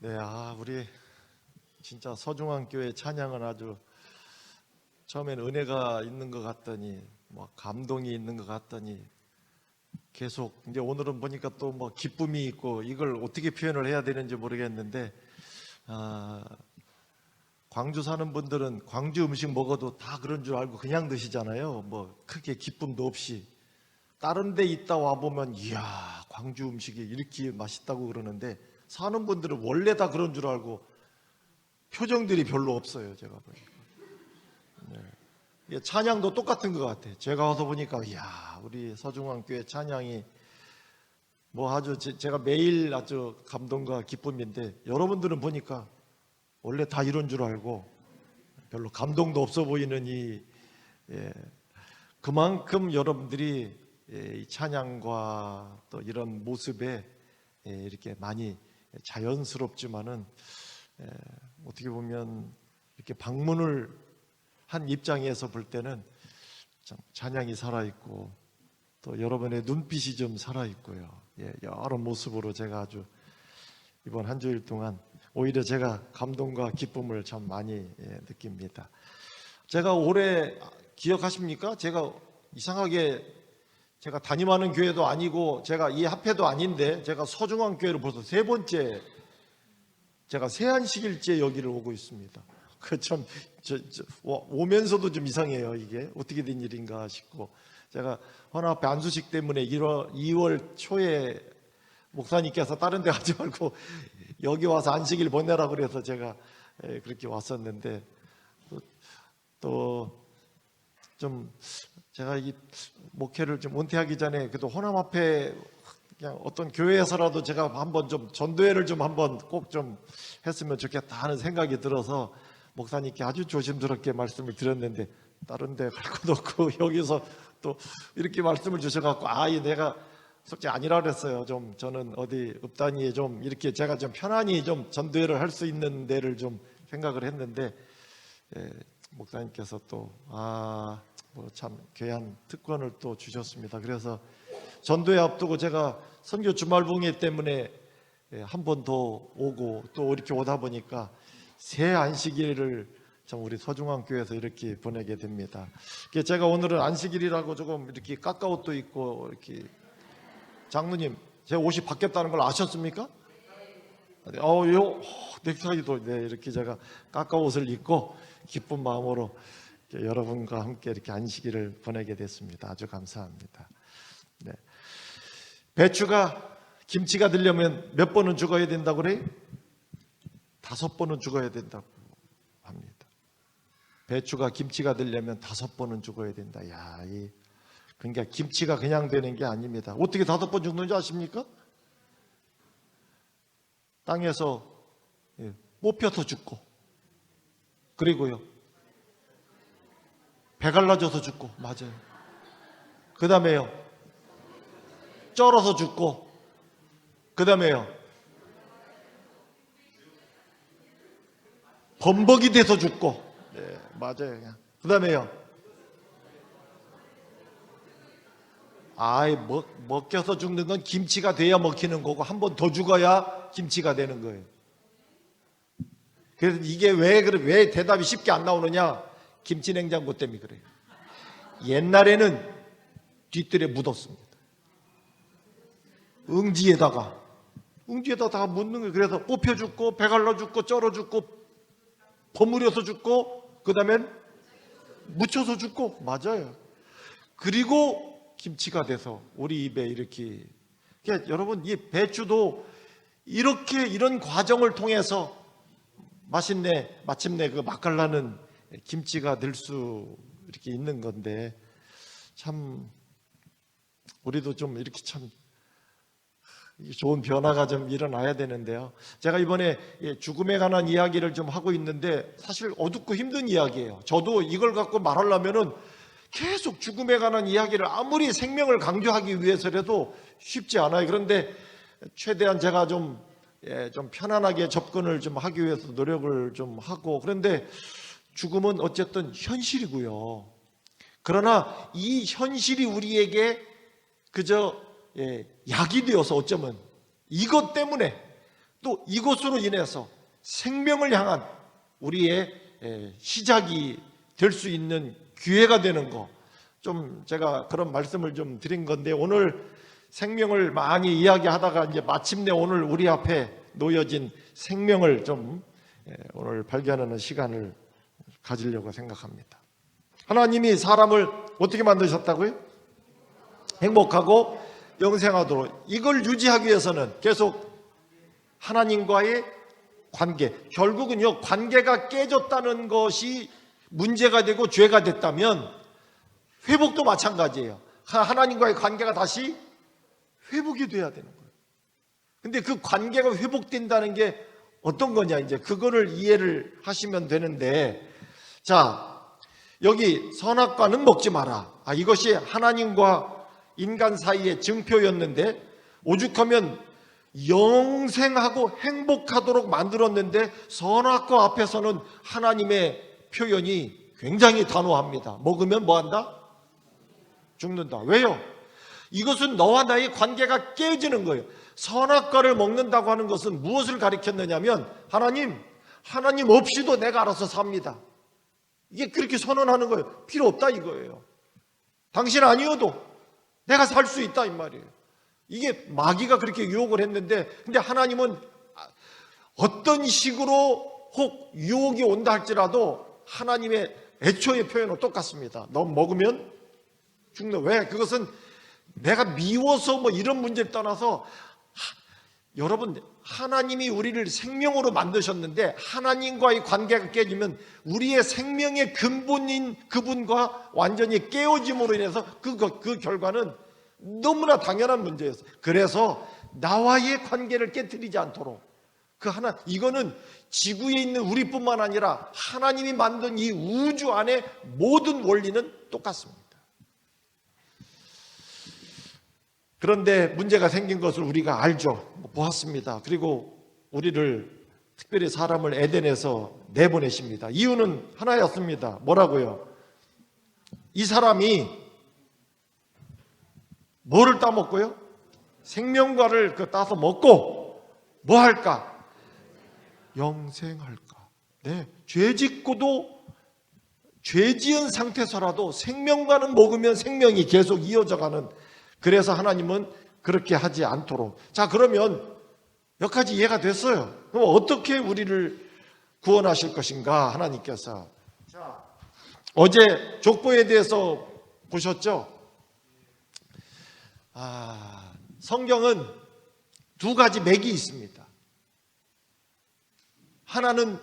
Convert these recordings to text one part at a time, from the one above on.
네, 우리 진짜 서중앙교회 찬양은 아주 처음엔 은혜가 있는 것 같더니 감동이 있는 것 같더니 계속 이제 오늘은 보니까 또 기쁨이 있고 이걸 어떻게 표현을 해야 되는지 모르겠는데 광주 사는 분들은 광주 음식 먹어도 다 그런 줄 알고 그냥 드시잖아요. 크게 기쁨도 없이. 다른 데 있다 와보면 이야 광주 음식이 이렇게 맛있다고 그러는데 사는 분들은 원래 다 그런 줄 알고 표정들이 별로 없어요. 제가 보니까. 네. 찬양도 똑같은 것 같아요. 제가 와서 보니까 이야 우리 서중앙교회 찬양이 아주 제가 매일 아주 감동과 기쁨인데 여러분들은 보니까 원래 다 이런 줄 알고 별로 감동도 없어 보이는 그만큼 여러분들이 이 찬양과 또 이런 모습에 이렇게 많이 자연스럽지만은 어떻게 보면 이렇게 방문을 한 입장에서 볼 때는 참 찬양이 살아있고 또 여러분의 눈빛이 좀 살아있고요. 여러 모습으로 제가 아주 이번 한 주일 동안 오히려 제가 감동과 기쁨을 참 많이 느낍니다. 제가 올해 기억하십니까? 제가 이상하게 제가 담임하는 교회도 아니고 제가 이 합회도 아닌데 제가 서중앙교회를 벌써 세 번째 제가 세안식일째 여기를 오고 있습니다. 참 오면서도 좀 이상해요. 이게 어떻게 된 일인가 싶고 제가 헌합회 안수식 때문에 2월 초에 목사님께서 다른 데 가지 말고 여기 와서 안식일 보내라 그래서 제가 그렇게 왔었는데 또 좀 제가 이 목회를 좀 은퇴하기 전에 그래도 헌합회 그냥 어떤 교회에서라도 제가 한번 좀 전도회를 좀 한번 꼭 좀 했으면 좋겠다 하는 생각이 들어서 목사님께 아주 조심스럽게 말씀을 드렸는데 다른 데 갈 것도 없고 여기서 또 이렇게 말씀을 주셔갖고 내가 솔직히 아니라 그랬어요. 좀 저는 어디 읍단위에 좀 이렇게 제가 좀 편안히 좀 전도회를 할 수 있는 데를 좀 생각을 했는데 목사님께서 또 참 귀한 특권을 또 주셨습니다. 그래서 전도회 앞두고 제가 선교 주말봉회 때문에 한 번 더 오고 또 이렇게 오다 보니까 새 안식일을 참 우리 서중앙교회에서 이렇게 보내게 됩니다. 제가 오늘은 안식일이라고 조금 이렇게 까까옷도 입고 이렇게 장로님 제 옷이 바뀌었다는 걸 아셨습니까? 넥타이도 이렇게 제가 까까옷을 입고 기쁜 마음으로 여러분과 함께 이렇게 안식일을 보내게 됐습니다. 아주 감사합니다. 네. 배추가 김치가 되려면 몇 번은 죽어야 된다고 그래요? 5번은 죽어야 된다고 합니다. 배추가 김치가 되려면 5번은 죽어야 된다. 그러니까 김치가 그냥 되는 게 아닙니다. 어떻게 5번 죽는지 아십니까? 땅에서 뽑혀서 죽고, 그리고요 배 갈라져서 죽고, 맞아요. 그 다음에요 쩔어서 죽고, 그 다음에요 범벅이 돼서 죽고, 맞아요. 그 다음에요 먹혀서 죽는 건 김치가 돼야 먹히는 거고 한 번 더 죽어야 김치가 되는 거예요. 그래서 이게 왜 대답이 쉽게 안 나오느냐? 김치 냉장고 때문에 그래요. 옛날에는 뒤뜰에 묻었습니다. 응지에다가 묻는 거예요. 그래서 뽑혀 죽고 배 갈라 죽고 쩔어 죽고 버무려서 죽고 그 다음엔 묻혀서 죽고, 맞아요. 그리고 김치가 돼서 우리 입에 이렇게. 그러니까 여러분 이 배추도 이런 과정을 통해서 마침내 그 맛깔나는 김치가 될 수 이렇게 있는 건데 참 우리도 좀 이렇게 참 좋은 변화가 좀 일어나야 되는데요. 제가 이번에 죽음에 관한 이야기를 좀 하고 있는데 사실 어둡고 힘든 이야기예요. 저도 이걸 갖고 말하려면은 계속 죽음에 관한 이야기를 아무리 생명을 강조하기 위해서라도 쉽지 않아요. 그런데 최대한 제가 좀 편안하게 접근을 좀 하기 위해서 노력을 좀 하고, 그런데 죽음은 어쨌든 현실이고요. 그러나 이 현실이 우리에게 그저 약이 되어서 어쩌면 이것 때문에 또 이것으로 인해서 생명을 향한 우리의 시작이 될 수 있는 기회가 되는 거, 좀 제가 그런 말씀을 좀 드린 건데, 오늘 생명을 많이 이야기하다가 이제 마침내 오늘 우리 앞에 놓여진 생명을 좀 오늘 발견하는 시간을 가지려고 생각합니다. 하나님이 사람을 어떻게 만드셨다고요? 행복하고 영생하도록. 이걸 유지하기 위해서는 계속 하나님과의 관계, 결국은요, 관계가 깨졌다는 것이 문제가 되고 죄가 됐다면 회복도 마찬가지예요. 하나님과의 관계가 다시 회복이 돼야 되는 거예요. 근데 그 관계가 회복된다는 게 어떤 거냐, 이제 그거를 이해를 하시면 되는데, 자, 여기 선악과는 먹지 마라. 이것이 하나님과 인간 사이의 증표였는데, 오죽하면 영생하고 행복하도록 만들었는데 선악과 앞에서는 하나님의 표현이 굉장히 단호합니다. 먹으면 뭐한다? 죽는다. 왜요? 이것은 너와 나의 관계가 깨지는 거예요. 선악과를 먹는다고 하는 것은 무엇을 가리켰느냐면, 하나님 없이도 내가 알아서 삽니다. 이게 그렇게 선언하는 거예요. 필요 없다 이거예요. 당신 아니어도 내가 살 수 있다 이 말이에요. 이게 마귀가 그렇게 유혹을 했는데, 근데 하나님은 어떤 식으로 혹 유혹이 온다 할지라도 하나님의 애초의 표현은 똑같습니다. 너 먹으면 죽는. 왜? 그것은 내가 미워서 뭐 이런 문제를 떠나서, 여러분, 하나님이 우리를 생명으로 만드셨는데 하나님과의 관계가 깨지면 우리의 생명의 근본인 그분과 완전히 깨어짐으로 인해서 그 결과는 너무나 당연한 문제였어요. 그래서 나와의 관계를 깨뜨리지 않도록 이거는 지구에 있는 우리뿐만 아니라 하나님이 만든 이 우주 안에 모든 원리는 똑같습니다. 그런데 문제가 생긴 것을 우리가 알죠. 보았습니다. 그리고 우리를, 특별히 사람을 에덴에서 내보내십니다. 이유는 하나였습니다. 뭐라고요? 이 사람이 뭐를 따먹고요? 생명과를 따서 먹고 뭐 할까? 영생할까? 네, 죄 짓고도 죄 지은 상태에서라도 생명과는 먹으면 생명이 계속 이어져가는, 그래서 하나님은 그렇게 하지 않도록. 자, 그러면 여기까지 이해가 됐어요. 그럼 어떻게 우리를 구원하실 것인가, 하나님께서. 자, 어제 족보에 대해서 보셨죠? 성경은 두 가지 맥이 있습니다. 하나는,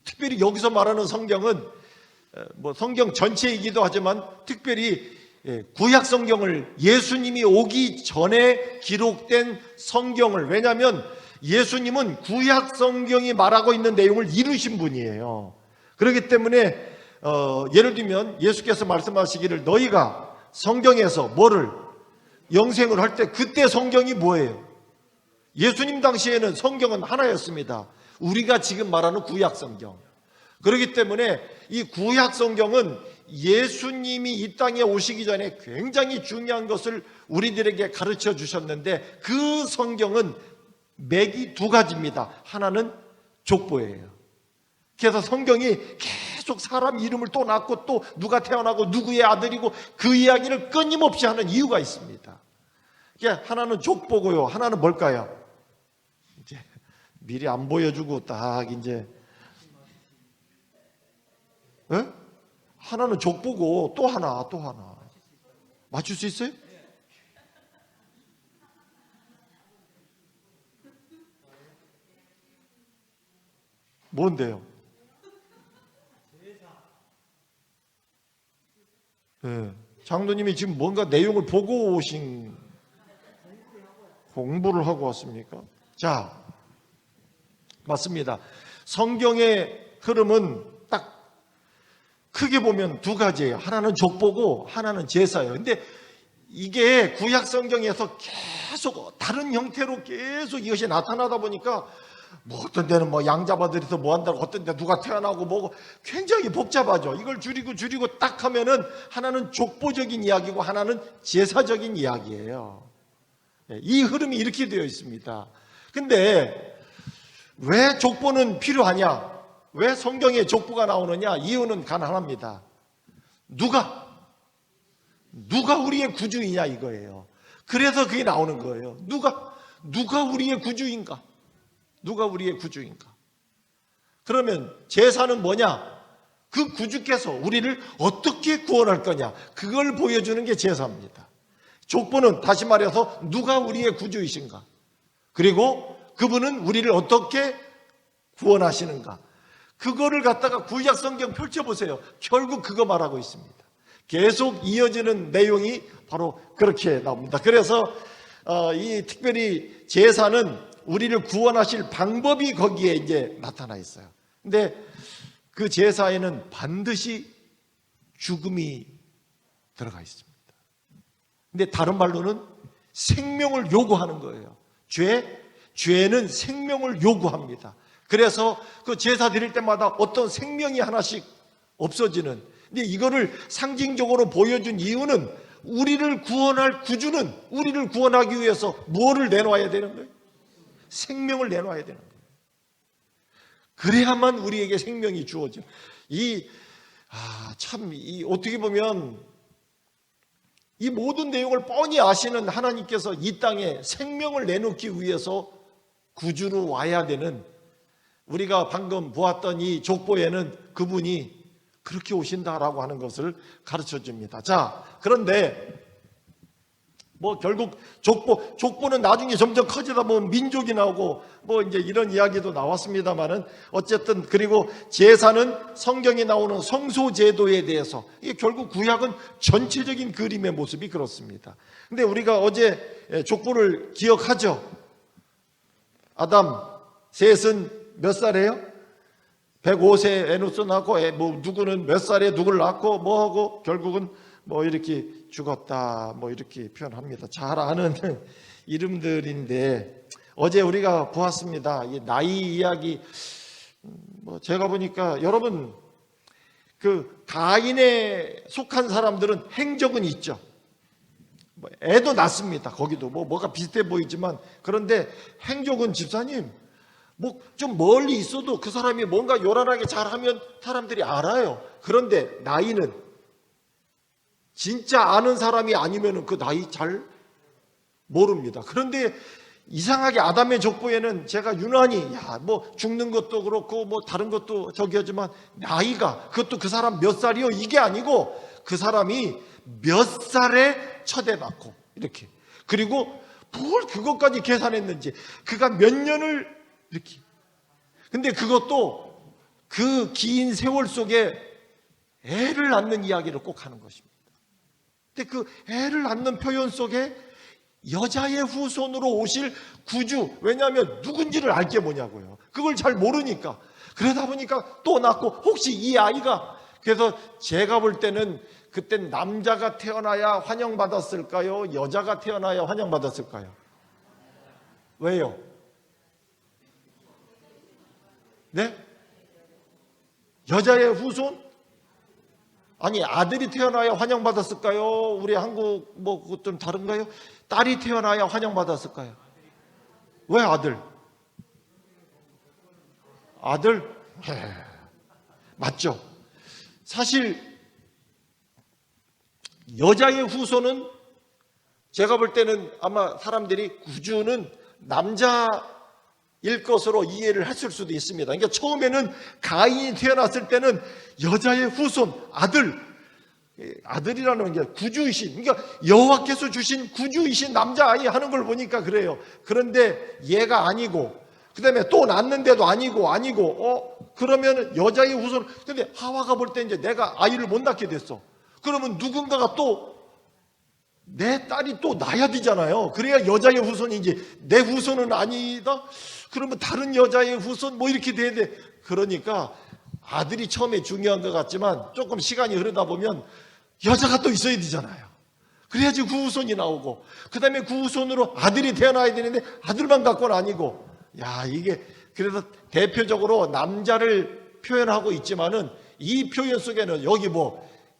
특별히 여기서 말하는 성경은 뭐 성경 전체이기도 하지만 특별히 구약 성경을, 예수님이 오기 전에 기록된 성경을, 왜냐하면 예수님은 구약 성경이 말하고 있는 내용을 이루신 분이에요. 그렇기 때문에 예를 들면 예수께서 말씀하시기를, 너희가 성경에서 뭐를 영생을 할 때, 그때 성경이 뭐예요? 예수님 당시에는 성경은 하나였습니다. 우리가 지금 말하는 구약 성경. 그렇기 때문에 이 구약 성경은 예수님이 이 땅에 오시기 전에 굉장히 중요한 것을 우리들에게 가르쳐 주셨는데, 그 성경은 맥이 두 가지입니다. 하나는 족보예요. 그래서 성경이 계속 사람 이름을 또 낳고 또 누가 태어나고 누구의 아들이고 그 이야기를 끊임없이 하는 이유가 있습니다. 하나는 족보고요. 하나는 뭘까요? 이제 미리 안 보여주고 딱 이제, 하나는 족보고 또 하나 맞출 수 있어요? 뭔데요? 네. 장로님이 지금 뭔가 내용을 보고 오신, 공부를 하고 왔습니까? 자, 맞습니다. 성경의 흐름은 딱 크게 보면 두 가지예요. 하나는 족보고 하나는 제사예요. 근데 이게 구약 성경에서 계속 다른 형태로 계속 이것이 나타나다 보니까, 뭐 어떤 데는 뭐 양잡아들여서 뭐 한다고, 어떤 데 누가 태어나고 뭐고 굉장히 복잡하죠. 이걸 줄이고 딱 하면은 하나는 족보적인 이야기고 하나는 제사적인 이야기예요. 이 흐름이 이렇게 되어 있습니다. 근데 왜 족보는 필요하냐? 왜 성경에 족보가 나오느냐? 이유는 간단합니다. 누가 우리의 구주이냐 이거예요. 그래서 그게 나오는 거예요. 누가 우리의 구주인가? 누가 우리의 구주인가? 그러면 제사는 뭐냐? 그 구주께서 우리를 어떻게 구원할 거냐? 그걸 보여주는 게 제사입니다. 족보는 다시 말해서 누가 우리의 구주이신가? 그리고 그분은 우리를 어떻게 구원하시는가? 그거를 갖다가 구약 성경 펼쳐보세요. 결국 그거 말하고 있습니다. 계속 이어지는 내용이 바로 그렇게 나옵니다. 그래서 이 특별히 제사는 우리를 구원하실 방법이 거기에 이제 나타나 있어요. 근데 그 제사에는 반드시 죽음이 들어가 있습니다. 근데 다른 말로는 생명을 요구하는 거예요. 죄는 생명을 요구합니다. 그래서 그 제사 드릴 때마다 어떤 생명이 하나씩 없어지는, 근데 이거를 상징적으로 보여준 이유는 우리를 구원할 구주는 우리를 구원하기 위해서 뭐를 내놔야 되는 거예요? 생명을 내놔야 되는 거예요. 그래야만 우리에게 생명이 주어져요. 어떻게 보면 이 모든 내용을 뻔히 아시는 하나님께서 이 땅에 생명을 내놓기 위해서 구주로 와야 되는, 우리가 방금 보았던 이 족보에는 그분이 그렇게 오신다라고 하는 것을 가르쳐 줍니다. 자, 그런데 결국 족보는 나중에 점점 커지다 보면 민족이 나오고 이제 이런 이야기도 나왔습니다만은, 어쨌든 그리고 제사는 성경에 나오는 성소제도에 대해서, 이게 결국 구약은 전체적인 그림의 모습이 그렇습니다. 근데 우리가 어제 족보를 기억하죠. 아담 셋은 몇 살이에요? 105세 에노스 낳고, 누구는 몇 살에 누굴 낳고 하고 결국은 이렇게 죽었다 이렇게 표현합니다. 잘 아는 이름들인데, 어제 우리가 보았습니다. 이 나이 이야기, 제가 보니까 여러분 그 가인에 속한 사람들은 행적은 있죠. 애도 낳습니다. 거기도 뭐가 비슷해 보이지만, 그런데 행적은 집사님 좀 멀리 있어도 그 사람이 뭔가 요란하게 잘하면 사람들이 알아요. 그런데 나이는 진짜 아는 사람이 아니면 그 나이 잘 모릅니다. 그런데 이상하게 아담의 족보에는 제가 유난히 죽는 것도 그렇고 다른 것도 하지만 나이가, 그것도 그 사람 몇 살이요 이게 아니고 그 사람이 몇 살에 초대받고 이렇게, 그리고 뭘 그것까지 계산했는지, 그가 몇 년을 이렇게. 근데 그것도 그 긴 세월 속에 애를 낳는 이야기를 꼭 하는 것입니다. 근데 그 애를 낳는 표현 속에 여자의 후손으로 오실 구주, 왜냐하면 누군지를 알게 뭐냐고요. 그걸 잘 모르니까. 그러다 보니까 또 낳고, 혹시 이 아이가, 그래서 제가 볼 때는 그땐 남자가 태어나야 환영받았을까요? 여자가 태어나야 환영받았을까요? 왜요? 네? 여자의 후손? 아니, 아들이 태어나야 환영받았을까요? 우리 한국 그것 좀 다른가요? 딸이 태어나야 환영받았을까요? 왜 아들? 맞죠? 사실 여자의 후손은 제가 볼 때는 아마 사람들이 구주는 남자일 것으로 이해를 했을 수도 있습니다. 그러니까 처음에는 가인이 태어났을 때는 여자의 후손, 아들이라는 게 구주이신, 그러니까 여호와께서 주신 구주이신 남자아이 하는 걸 보니까 그래요. 그런데 얘가 아니고, 그 다음에 또 낳는데도 아니고, 그러면 여자의 후손, 근데 하와가 볼 때 이제 내가 아이를 못 낳게 됐어. 그러면 누군가가 또 내 딸이 또 낳아야 되잖아요. 그래야 여자의 후손이지, 내 후손은 아니다? 그러면 다른 여자의 후손 이렇게 돼야 돼. 그러니까 아들이 처음에 중요한 것 같지만 조금 시간이 흐르다 보면 여자가 또 있어야 되잖아요. 그래야지 그 후손이 나오고, 그 다음에 그 후손으로 아들이 태어나야 되는데 아들만 갖고는 아니고, 이게 그래서 대표적으로 남자를 표현하고 있지만은 이 표현 속에는 여기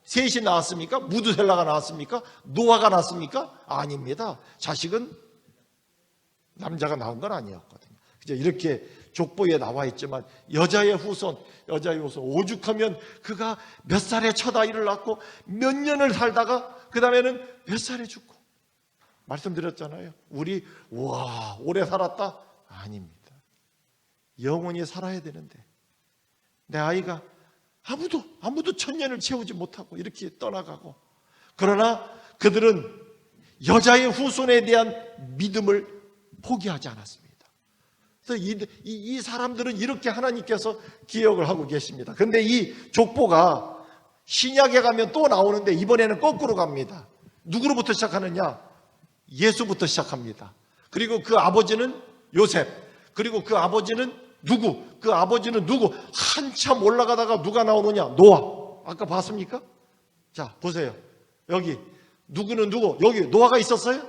셋이 나왔습니까? 무드셀라가 나왔습니까? 노아가 나왔습니까? 아닙니다. 자식은 남자가 낳은 건 아니었거든요. 그죠? 이렇게 족보에 나와 있지만 여자의 후손 오죽하면 그가 몇 살에 첫 아이를 낳고 몇 년을 살다가 그 다음에는 몇 살에 죽고, 말씀드렸잖아요. 우리 와 오래 살았다? 아닙니다. 영원히 살아야 되는데 내 아이가 아무도 천년을 채우지 못하고 이렇게 떠나가고, 그러나 그들은 여자의 후손에 대한 믿음을 포기하지 않았습니다. 그래서 이 사람들은 이렇게 하나님께서 기억을 하고 계십니다. 그런데 이 족보가 신약에 가면 또 나오는데 이번에는 거꾸로 갑니다. 누구로부터 시작하느냐? 예수부터 시작합니다. 그리고 그 아버지는 요셉, 그리고 그 아버지는 누구? 그 아버지는 누구? 한참 올라가다가 누가 나오느냐? 노아. 아까 봤습니까? 자, 보세요. 여기 누구는 누구? 여기 노아가 있었어요?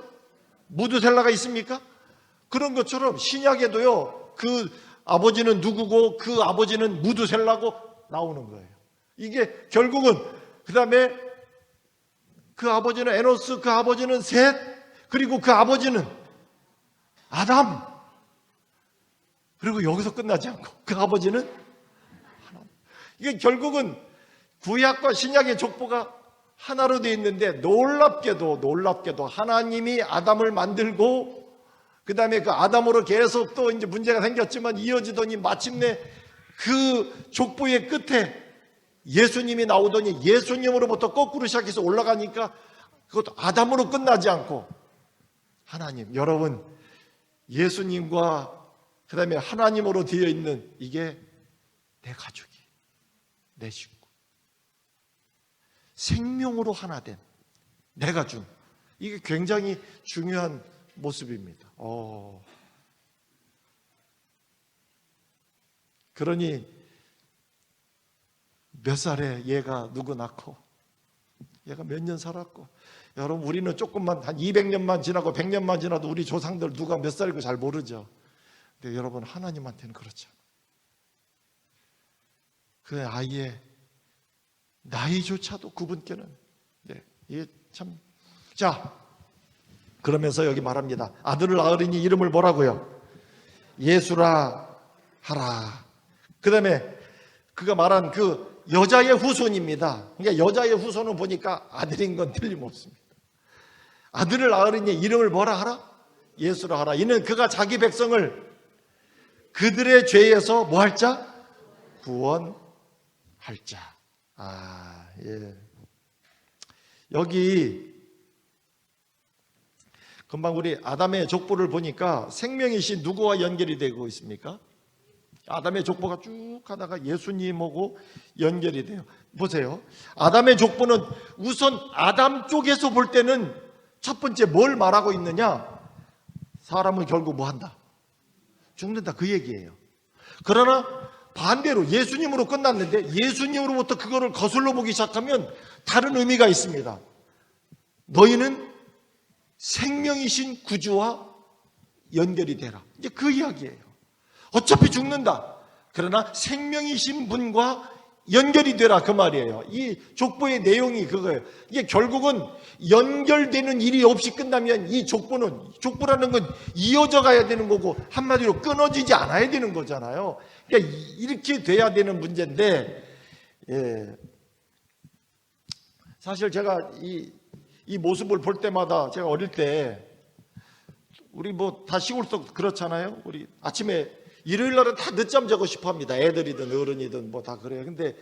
무드셀라가 있습니까? 그런 것처럼 신약에도요, 그 아버지는 누구고 그 아버지는 무드셀라고 나오는 거예요. 이게 결국은 그 다음에 그 아버지는 에노스, 그 아버지는 셋, 그리고 그 아버지는 아담. 그리고 여기서 끝나지 않고 그 아버지는 하나님. 이게 결국은 구약과 신약의 족보가 하나로 되어 있는데, 놀랍게도 하나님이 아담을 만들고 그 다음에 그 아담으로 계속 또 이제 문제가 생겼지만 이어지더니 마침내 그 족보의 끝에 예수님이 나오더니 예수님으로부터 거꾸로 시작해서 올라가니까 그것도 아담으로 끝나지 않고 하나님. 여러분, 예수님과 그 다음에 하나님으로 되어 있는 이게 내 가족이, 내 식구, 생명으로 하나 된 내가 준, 이게 굉장히 중요한 모습입니다. 그러니 몇 살에 얘가 누구 낳고 얘가 몇 년 살았고, 여러분 우리는 조금만 한 200년만 지나고 100년만 지나도 우리 조상들 누가 몇 살이고 잘 모르죠. 근데 여러분 하나님한테는 그렇죠. 그 아이의 나이조차도 그분께는 이게 참. 자, 그러면서 여기 말합니다. 아들을 낳으리니 이름을 뭐라고요? 예수라 하라. 그 다음에 그가 말한 그 여자의 후손입니다. 그러니까 여자의 후손은 보니까 아들인 건 틀림없습니다. 아들을 낳으리니 이름을 뭐라 하라? 예수라 하라. 이는 그가 자기 백성을 그들의 죄에서 뭐 할 자? 구원할 자. 예. 여기 금방 우리 아담의 족보를 보니까 생명이신 누구와 연결이 되고 있습니까? 아담의 족보가 쭉 하다가 예수님하고 연결이 돼요. 보세요. 아담의 족보는 우선 아담 쪽에서 볼 때는 첫 번째 뭘 말하고 있느냐? 사람은 결국 뭐 한다? 죽는다, 그 얘기예요. 그러나 반대로 예수님으로 끝났는데 예수님으로부터 그거를 거슬러 보기 시작하면 다른 의미가 있습니다. 너희는 생명이신 구주와 연결이 되라. 이제 그 이야기예요. 어차피 죽는다. 그러나 생명이신 분과 연결이 되라, 그 말이에요. 이 족보의 내용이 그거예요. 이게 결국은 연결되는 일이 없이 끝나면 이 족보라는 건 이어져 가야 되는 거고 한마디로 끊어지지 않아야 되는 거잖아요. 그러니까 이렇게 돼야 되는 문제인데, 예. 사실 제가 이 모습을 볼 때마다, 제가 어릴 때 우리 뭐 다 시골도 그렇잖아요. 우리 아침에 일요일 날은 다 늦잠 자고 싶어 합니다. 애들이든 어른이든 뭐 다 그래요. 근데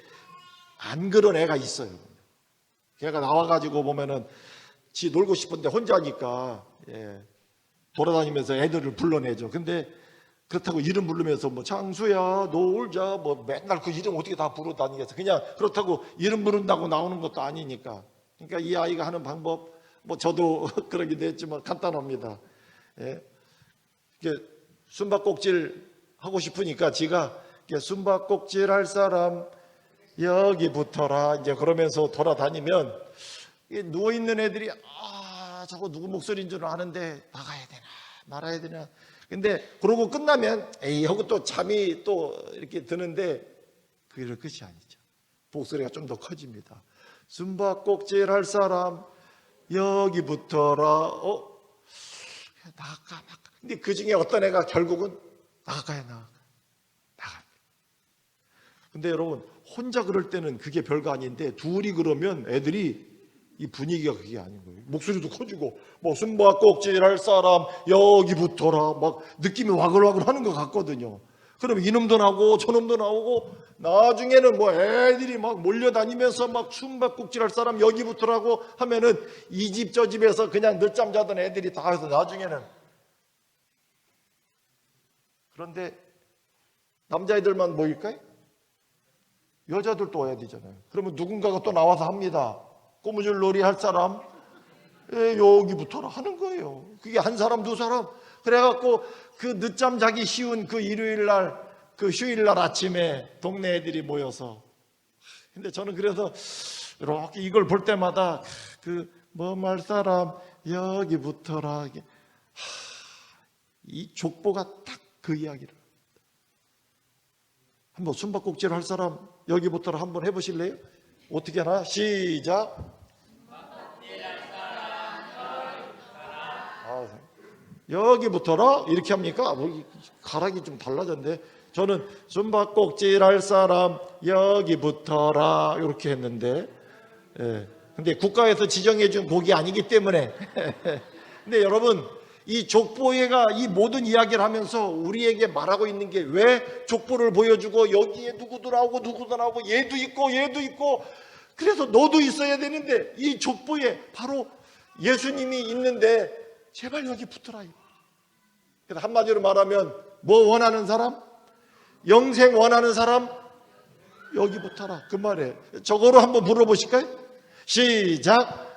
안 그런 애가 있어요. 걔가 나와가지고 보면은 지 놀고 싶은데 혼자니까, 예, 돌아다니면서 애들을 불러내죠. 근데 그렇다고 이름 부르면서 뭐 장수야 놀자 뭐 맨날 그 이름 어떻게 다 부르 다니겠어. 그냥 그렇다고 이름 부른다고 나오는 것도 아니니까. 그러니까 이 아이가 하는 방법, 뭐 저도 그러기도 했지만 간단합니다. 예. 이게 숨바꼭질 하고 싶으니까 지가 숨바꼭질 할 사람 여기 붙어라 이제 그러면서 돌아다니면 누워있는 애들이 저거 누구 목소리인 줄 아는데 나가야 되나 말아야 되나. 근데 그러고 끝나면 에이 하고 또 잠이 또 이렇게 드는데 그게 끝이 아니죠. 목소리가 좀 더 커집니다. 숨바꼭질 할 사람 여기 붙어라. 나가 근데 그 중에 어떤 애가 결국은 나가. 근데 여러분, 혼자 그럴 때는 그게 별거 아닌데 둘이 그러면 애들이 이 분위기가 그게 아닌 거예요. 목소리도 커지고 뭐 숨바꼭질할 사람 여기 붙어라 막 느낌이 와글와글 하는 것 같거든요. 그럼 이놈도 나오고 저놈도 나오고 나중에는 뭐 애들이 막 몰려다니면서 막 숨바꼭질할 사람 여기 붙으라고 하면은 이 집 저 집에서 그냥 늦잠 자던 애들이 다 해서 나중에는. 그런데 남자애들만 모일까요? 여자들도 와야 되잖아요. 그러면 누군가가 또 나와서 합니다. 꼬무줄 놀이 할 사람 여기 붙어라 하는 거예요. 그게 한 사람 두 사람. 그래갖고 그 늦잠 자기 쉬운 그 일요일날 그 휴일날 아침에 동네 애들이 모여서. 근데 저는 그래서 이렇게 이걸 볼 때마다 그 뭐 말 사람 여기 붙어라. 이 족보가 딱 그 이야기를. 한번 숨바꼭질 할 사람 여기 붙어라 한번 해보실래요? 어떻게 하나? 시작. 여기 붙어라 이렇게 합니까? 뭐 가락이 좀 달라졌는데 저는 숨바꼭질 할 사람 여기 붙어라 이렇게 했는데, 예. 근데 국가에서 지정해 준 곡이 아니기 때문에 근데 여러분, 이 족보회가 이 모든 이야기를 하면서 우리에게 말하고 있는 게, 왜 족보를 보여주고 여기에 누구도 나오고 얘도 있고 그래서 너도 있어야 되는데 이 족보에 바로 예수님이 있는데 제발 여기 붙어라. 그래서 한마디로 말하면 뭐 원하는 사람? 영생 원하는 사람? 여기 붙어라 그 말이에요. 저거로 한번 물어보실까요? 시작.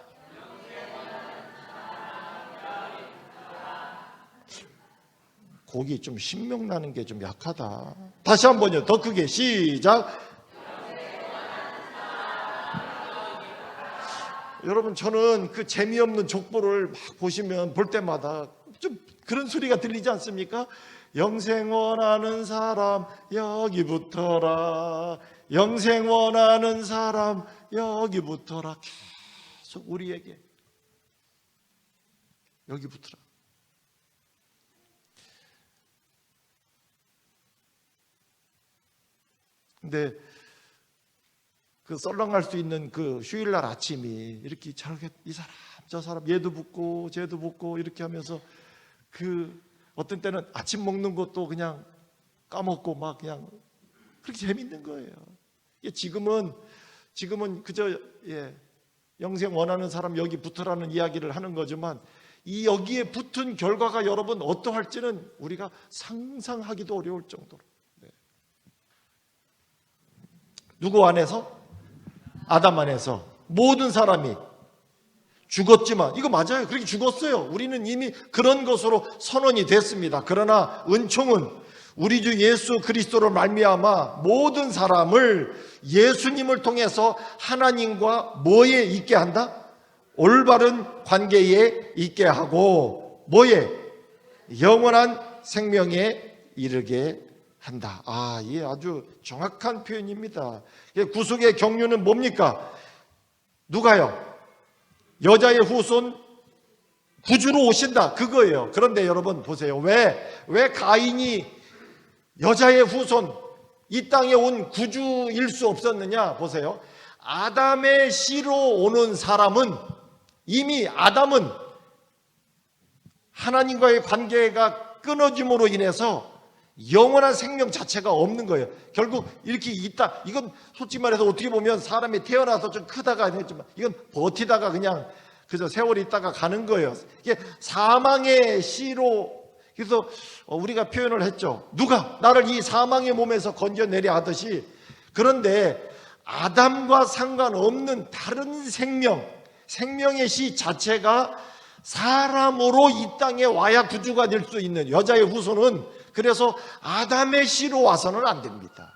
곡이 좀 신명나는 게 좀 약하다. 다시 한 번요. 더 크게 시작. 여러분, 저는 그 재미없는 족보를 막 보시면 볼 때마다 좀 그런 소리가 들리지 않습니까? 영생 원하는 사람 여기 붙어라. 영생 원하는 사람 여기 붙어라. 계속 우리에게 여기 붙어라. 근데 그 썰렁할 수 있는 그 휴일날 아침이 이렇게 저렇게 이 사람 저 사람 얘도 붙고 쟤도 붙고 이렇게 하면서 그 어떤 때는 아침 먹는 것도 그냥 까먹고 막 그냥 그렇게 재밌는 거예요. 지금은 그저 영생 원하는 사람 여기 붙으라는 이야기를 하는 거지만 이 여기에 붙은 결과가 여러분 어떠할지는 우리가 상상하기도 어려울 정도로. 누구 안에서? 아담 안에서 모든 사람이 죽었지만, 이거 맞아요. 그렇게 죽었어요. 우리는 이미 그런 것으로 선언이 됐습니다. 그러나 은총은 우리 주 예수 그리스도로 말미암아 모든 사람을 예수님을 통해서 하나님과 뭐에 있게 한다? 올바른 관계에 있게 하고 뭐에? 영원한 생명에 이르게 한다. 이게 아주 정확한 표현입니다. 구속의 경륜은 뭡니까? 누가요? 여자의 후손 구주로 오신다. 그거예요. 그런데 여러분 보세요. 왜 가인이 여자의 후손, 이 땅에 온 구주일 수 없었느냐? 보세요. 아담의 씨로 오는 사람은, 이미 아담은 하나님과의 관계가 끊어짐으로 인해서 영원한 생명 자체가 없는 거예요. 결국 이렇게 있다. 이건 솔직히 말해서 어떻게 보면 사람이 태어나서 좀 크다가 했지만 이건 버티다가 그냥 그저 세월이 있다가 가는 거예요. 이게 사망의 씨로. 그래서 우리가 표현을 했죠. 누가 나를 이 사망의 몸에서 건져내려 하듯이. 그런데 아담과 상관없는 다른 생명의 씨 자체가 사람으로 이 땅에 와야 구주가 될 수 있는 여자의 후손은, 그래서 아담의 씨로 와서는 안 됩니다.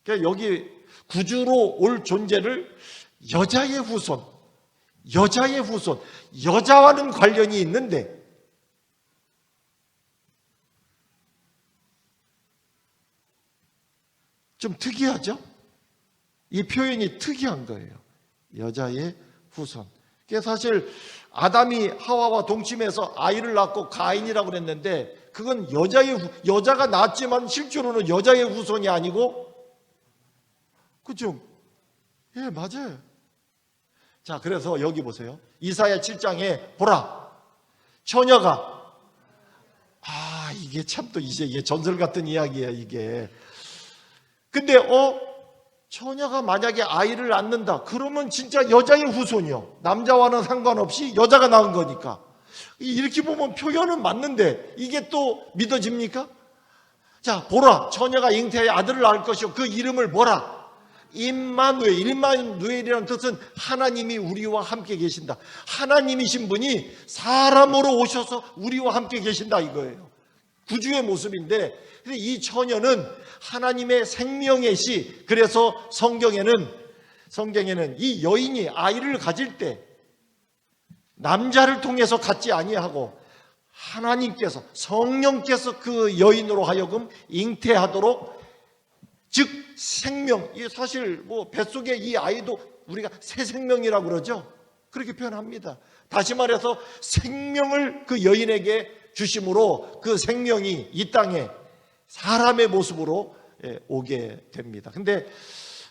그러니까 여기 구주로 올 존재를 여자의 후손, 여자와는 관련이 있는데, 좀 특이하죠? 이 표현이 특이한 거예요. 여자의 후손. 그게 사실 아담이 하와와 동침해서 아이를 낳고 가인이라고 그랬는데 그건 여자가 낳았지만 실제로는 여자의 후손이 아니고, 그죠? 예, 맞아요. 자, 그래서 여기 보세요. 이사야 7장에 보라, 처녀가, 이게 참 또 이게 전설 같은 이야기예요, 이게. 근데 처녀가 만약에 아이를 낳는다, 그러면 진짜 여자의 후손이요. 남자와는 상관없이 여자가 낳은 거니까. 이렇게 보면 표현은 맞는데 이게 또 믿어집니까? 자, 보라, 처녀가 잉태하여 아들을 낳을 것이요 그 이름을 뭐라? 임마누엘. 임마누엘이라는 뜻은 하나님이 우리와 함께 계신다. 하나님이신 분이 사람으로 오셔서 우리와 함께 계신다, 이거예요. 구주의 모습인데, 이 처녀는 하나님의 생명의 시. 그래서 성경에는 이 여인이 아이를 가질 때 남자를 통해서 갖지 아니하고 하나님께서, 성령께서 그 여인으로 하여금 잉태하도록, 즉 생명, 이 사실 뭐 뱃속에 이 아이도 우리가 새 생명이라고 그러죠. 그렇게 표현합니다. 다시 말해서 생명을 그 여인에게 주심으로 그 생명이 이 땅에 사람의 모습으로 오게 됩니다. 근데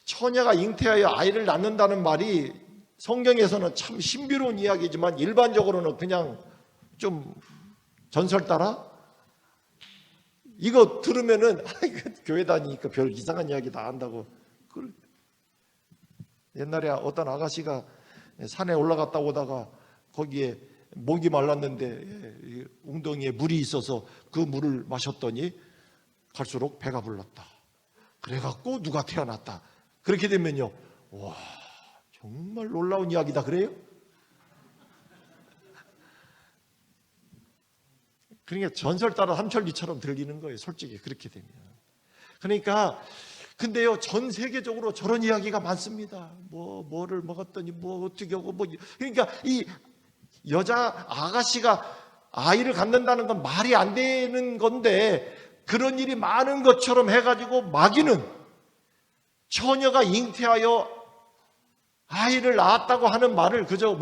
처녀가 잉태하여 아이를 낳는다는 말이 성경에서는 참 신비로운 이야기지만 일반적으로는 그냥 좀 전설 따라 이거 들으면은 교회 다니니까 별 이상한 이야기 다 한다고. 옛날에 어떤 아가씨가 산에 올라갔다 오다가 거기에 목이 말랐는데 웅덩이에 물이 있어서 그 물을 마셨더니 갈수록 배가 불렀다. 그래갖고 누가 태어났다. 그렇게 되면요, 와, 정말 놀라운 이야기다, 그래요? 그러니까 전설 따라 삼천리처럼 들리는 거예요, 솔직히 그렇게 되면. 그러니까 근데요, 전 세계적으로 저런 이야기가 많습니다. 뭐를 먹었더니 뭐 어떻게 하고 뭐. 그러니까 이 여자 아가씨가 아이를 갖는다는 건 말이 안 되는 건데 그런 일이 많은 것처럼 해가지고 마귀는 처녀가 잉태하여 아이를 낳았다고 하는 말을 그저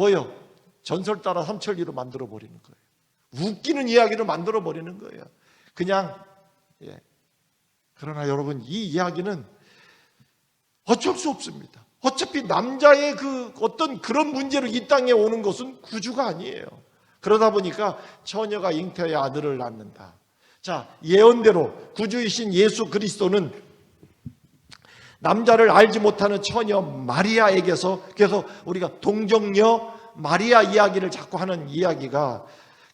전설 따라 삼천리로 만들어 버리는 거예요. 웃기는 이야기를 만들어 버리는 거예요. 그냥. 그러나 여러분, 이 이야기는 어쩔 수 없습니다. 어차피 남자의 그 어떤 그런 문제로 이 땅에 오는 것은 구주가 아니에요. 그러다 보니까 처녀가 잉태하여 아들을 낳는다. 자, 예언대로 구주이신 예수 그리스도는 남자를 알지 못하는 처녀 마리아에게서, 그래서 우리가 동정녀 마리아 이야기를 자꾸 하는 이야기가,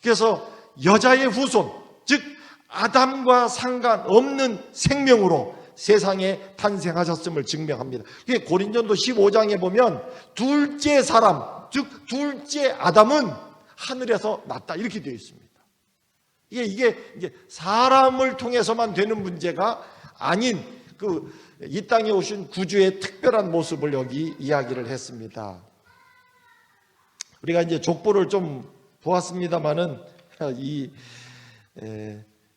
그래서 여자의 후손, 즉 아담과 상관없는 생명으로 세상에 탄생하셨음을 증명합니다. 고린전도 15장에 보면 둘째 사람, 즉 둘째 아담은 하늘에서 났다, 이렇게 되어 있습니다. 이게 사람을 통해서만 되는 문제가 아닌 이 땅에 오신 구주의 특별한 모습을 여기 이야기를 했습니다. 우리가 이제 족보를 좀 보았습니다만은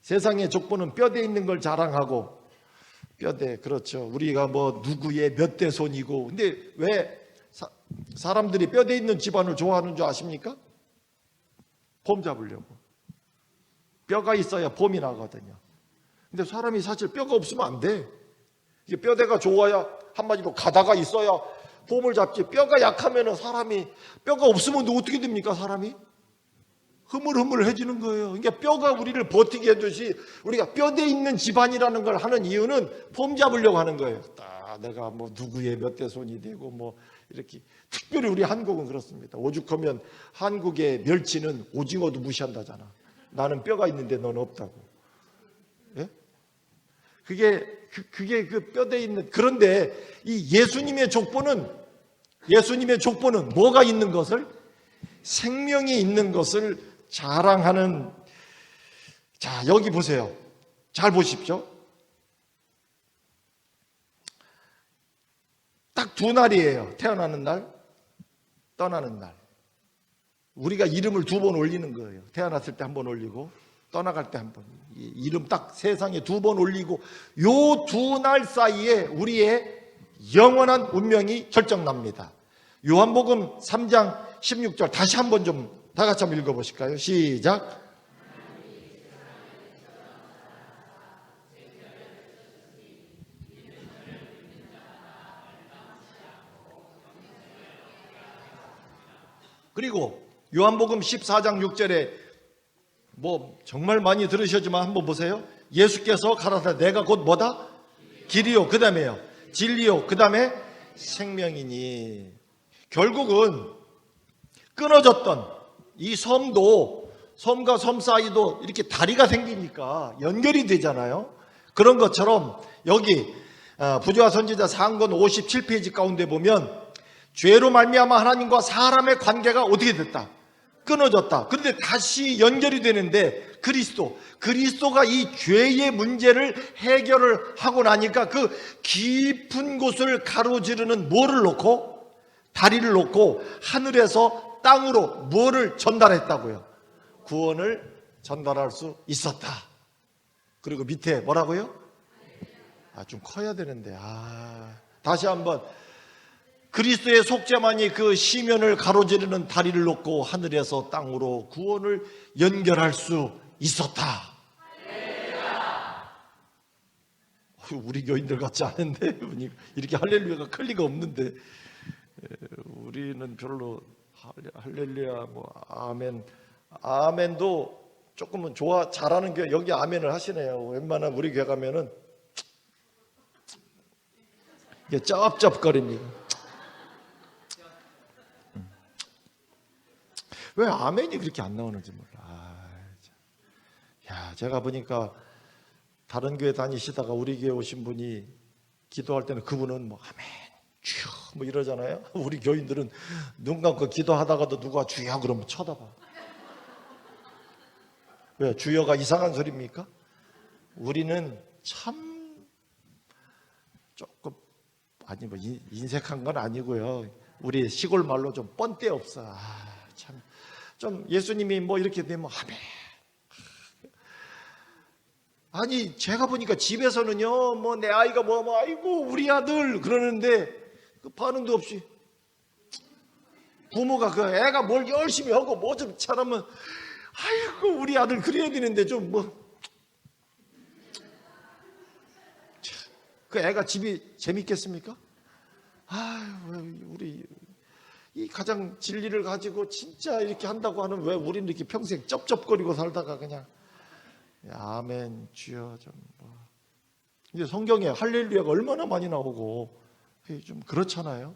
세상의 족보는 뼈대 있는 걸 자랑하고, 뼈대, 그렇죠. 우리가 뭐 누구의 몇 대 손이고. 근데 왜 사람들이 뼈대 있는 집안을 좋아하는 줄 아십니까? 폼 잡으려고. 뼈가 있어야 폼이 나거든요. 근데 사람이 사실 뼈가 없으면 안 돼. 이게 뼈대가 좋아야, 한마디로 가다가 있어야 폼을 잡지. 뼈가 약하면 사람이, 뼈가 없으면 어떻게 됩니까, 사람이? 흐물흐물해지는 거예요. 그러니까 뼈가 우리를 버티게 해주시, 우리가 뼈대 있는 집안이라는 걸 하는 이유는 폼 잡으려고 하는 거예요. 내가 뭐 누구의 몇 대 손이 되고 뭐 이렇게. 특별히 우리 한국은 그렇습니다. 오죽하면 한국의 멸치는 오징어도 무시한다잖아. 나는 뼈가 있는데 넌 없다고. 예? 그게 그 뼈대 있는. 그런데 이 예수님의 족보는 뭐가 있는 것을? 생명이 있는 것을 자랑하는. 자, 여기 보세요. 잘 보십시오. 딱 두 날이에요. 태어나는 날, 떠나는 날. 우리가 이름을 두 번 올리는 거예요. 태어났을 때 한 번 올리고 떠나갈 때 한 번. 이름 딱 세상에 두 번 올리고, 요 두 날 사이에 우리의 영원한 운명이 결정납니다. 요한복음 3장 16절 다시 한번 좀 다 같이 한번 읽어보실까요? 시작. 그리고 요한복음 14장 6절에 뭐 정말 많이 들으셨지만 한번 보세요. 예수께서 가라사대 내가 곧 뭐다? 길이요, 그 다음에요 진리요, 그 다음에 생명이니. 결국은 끊어졌던 이 섬도, 섬과 섬 사이도 이렇게 다리가 생기니까 연결이 되잖아요. 그런 것처럼 여기 부조와 선지자 상권 57페이지 가운데 보면 죄로 말미암아 하나님과 사람의 관계가 어떻게 됐다? 끊어졌다. 그런데 다시 연결이 되는데 그리스도가 이 죄의 문제를 해결을 하고 나니까 그 깊은 곳을 가로지르는 뭐를 놓고? 다리를 놓고 하늘에서 땅으로 뭐를 전달했다고요? 구원을 전달할 수 있었다. 그리고 밑에 뭐라고요? 좀 커야 되는데. 다시 한번. 그리스도의 속죄만이 그 시면을 가로지르는 다리를 놓고 하늘에서 땅으로 구원을 연결할 수 있었다. 우리 교인들 같지 않은데 이렇게 할렐루야가 클 리가 없는데, 우리는 별로 할렐루야 뭐 아멘도 조금은 잘하는 교회 여기 아멘을 하시네요. 웬만하면 우리 교회 가면은 이게 쩝쩝거립니다. 왜 아멘이 그렇게 안 나오는지 몰라. 제가 보니까 다른 교회 다니시다가 우리 교회 오신 분이 기도할 때는 그분은 뭐 아멘 주여 뭐 이러잖아요. 우리 교인들은 눈 감고 기도하다가도 누가 주여 그러면 쳐다봐. 왜? 주여가 이상한 소리입니까? 우리는 참 조금 뭐 인색한 건 아니고요. 우리 시골 말로 좀 뻔때 없어. 참 좀 예수님이 뭐 이렇게 되면 아멘. 아니 제가 보니까 집에서는요 뭐 내 아이가 뭐 아이고 우리 아들 그러는데 그 반응도 없이, 부모가 그 애가 뭘 열심히 하고 뭐 좀 잘하면 아이고 우리 아들 그래야 되는데 좀 뭐 그 애가 집이 재밌겠습니까? 우리 이 가장 진리를 가지고 진짜 이렇게 한다고 하는 왜 우리는 이렇게 평생 쩝쩝거리고 살다가 그냥 아멘 주여 좀 뭐. 이제 성경에 할렐루야가 얼마나 많이 나오고 좀 그렇잖아요.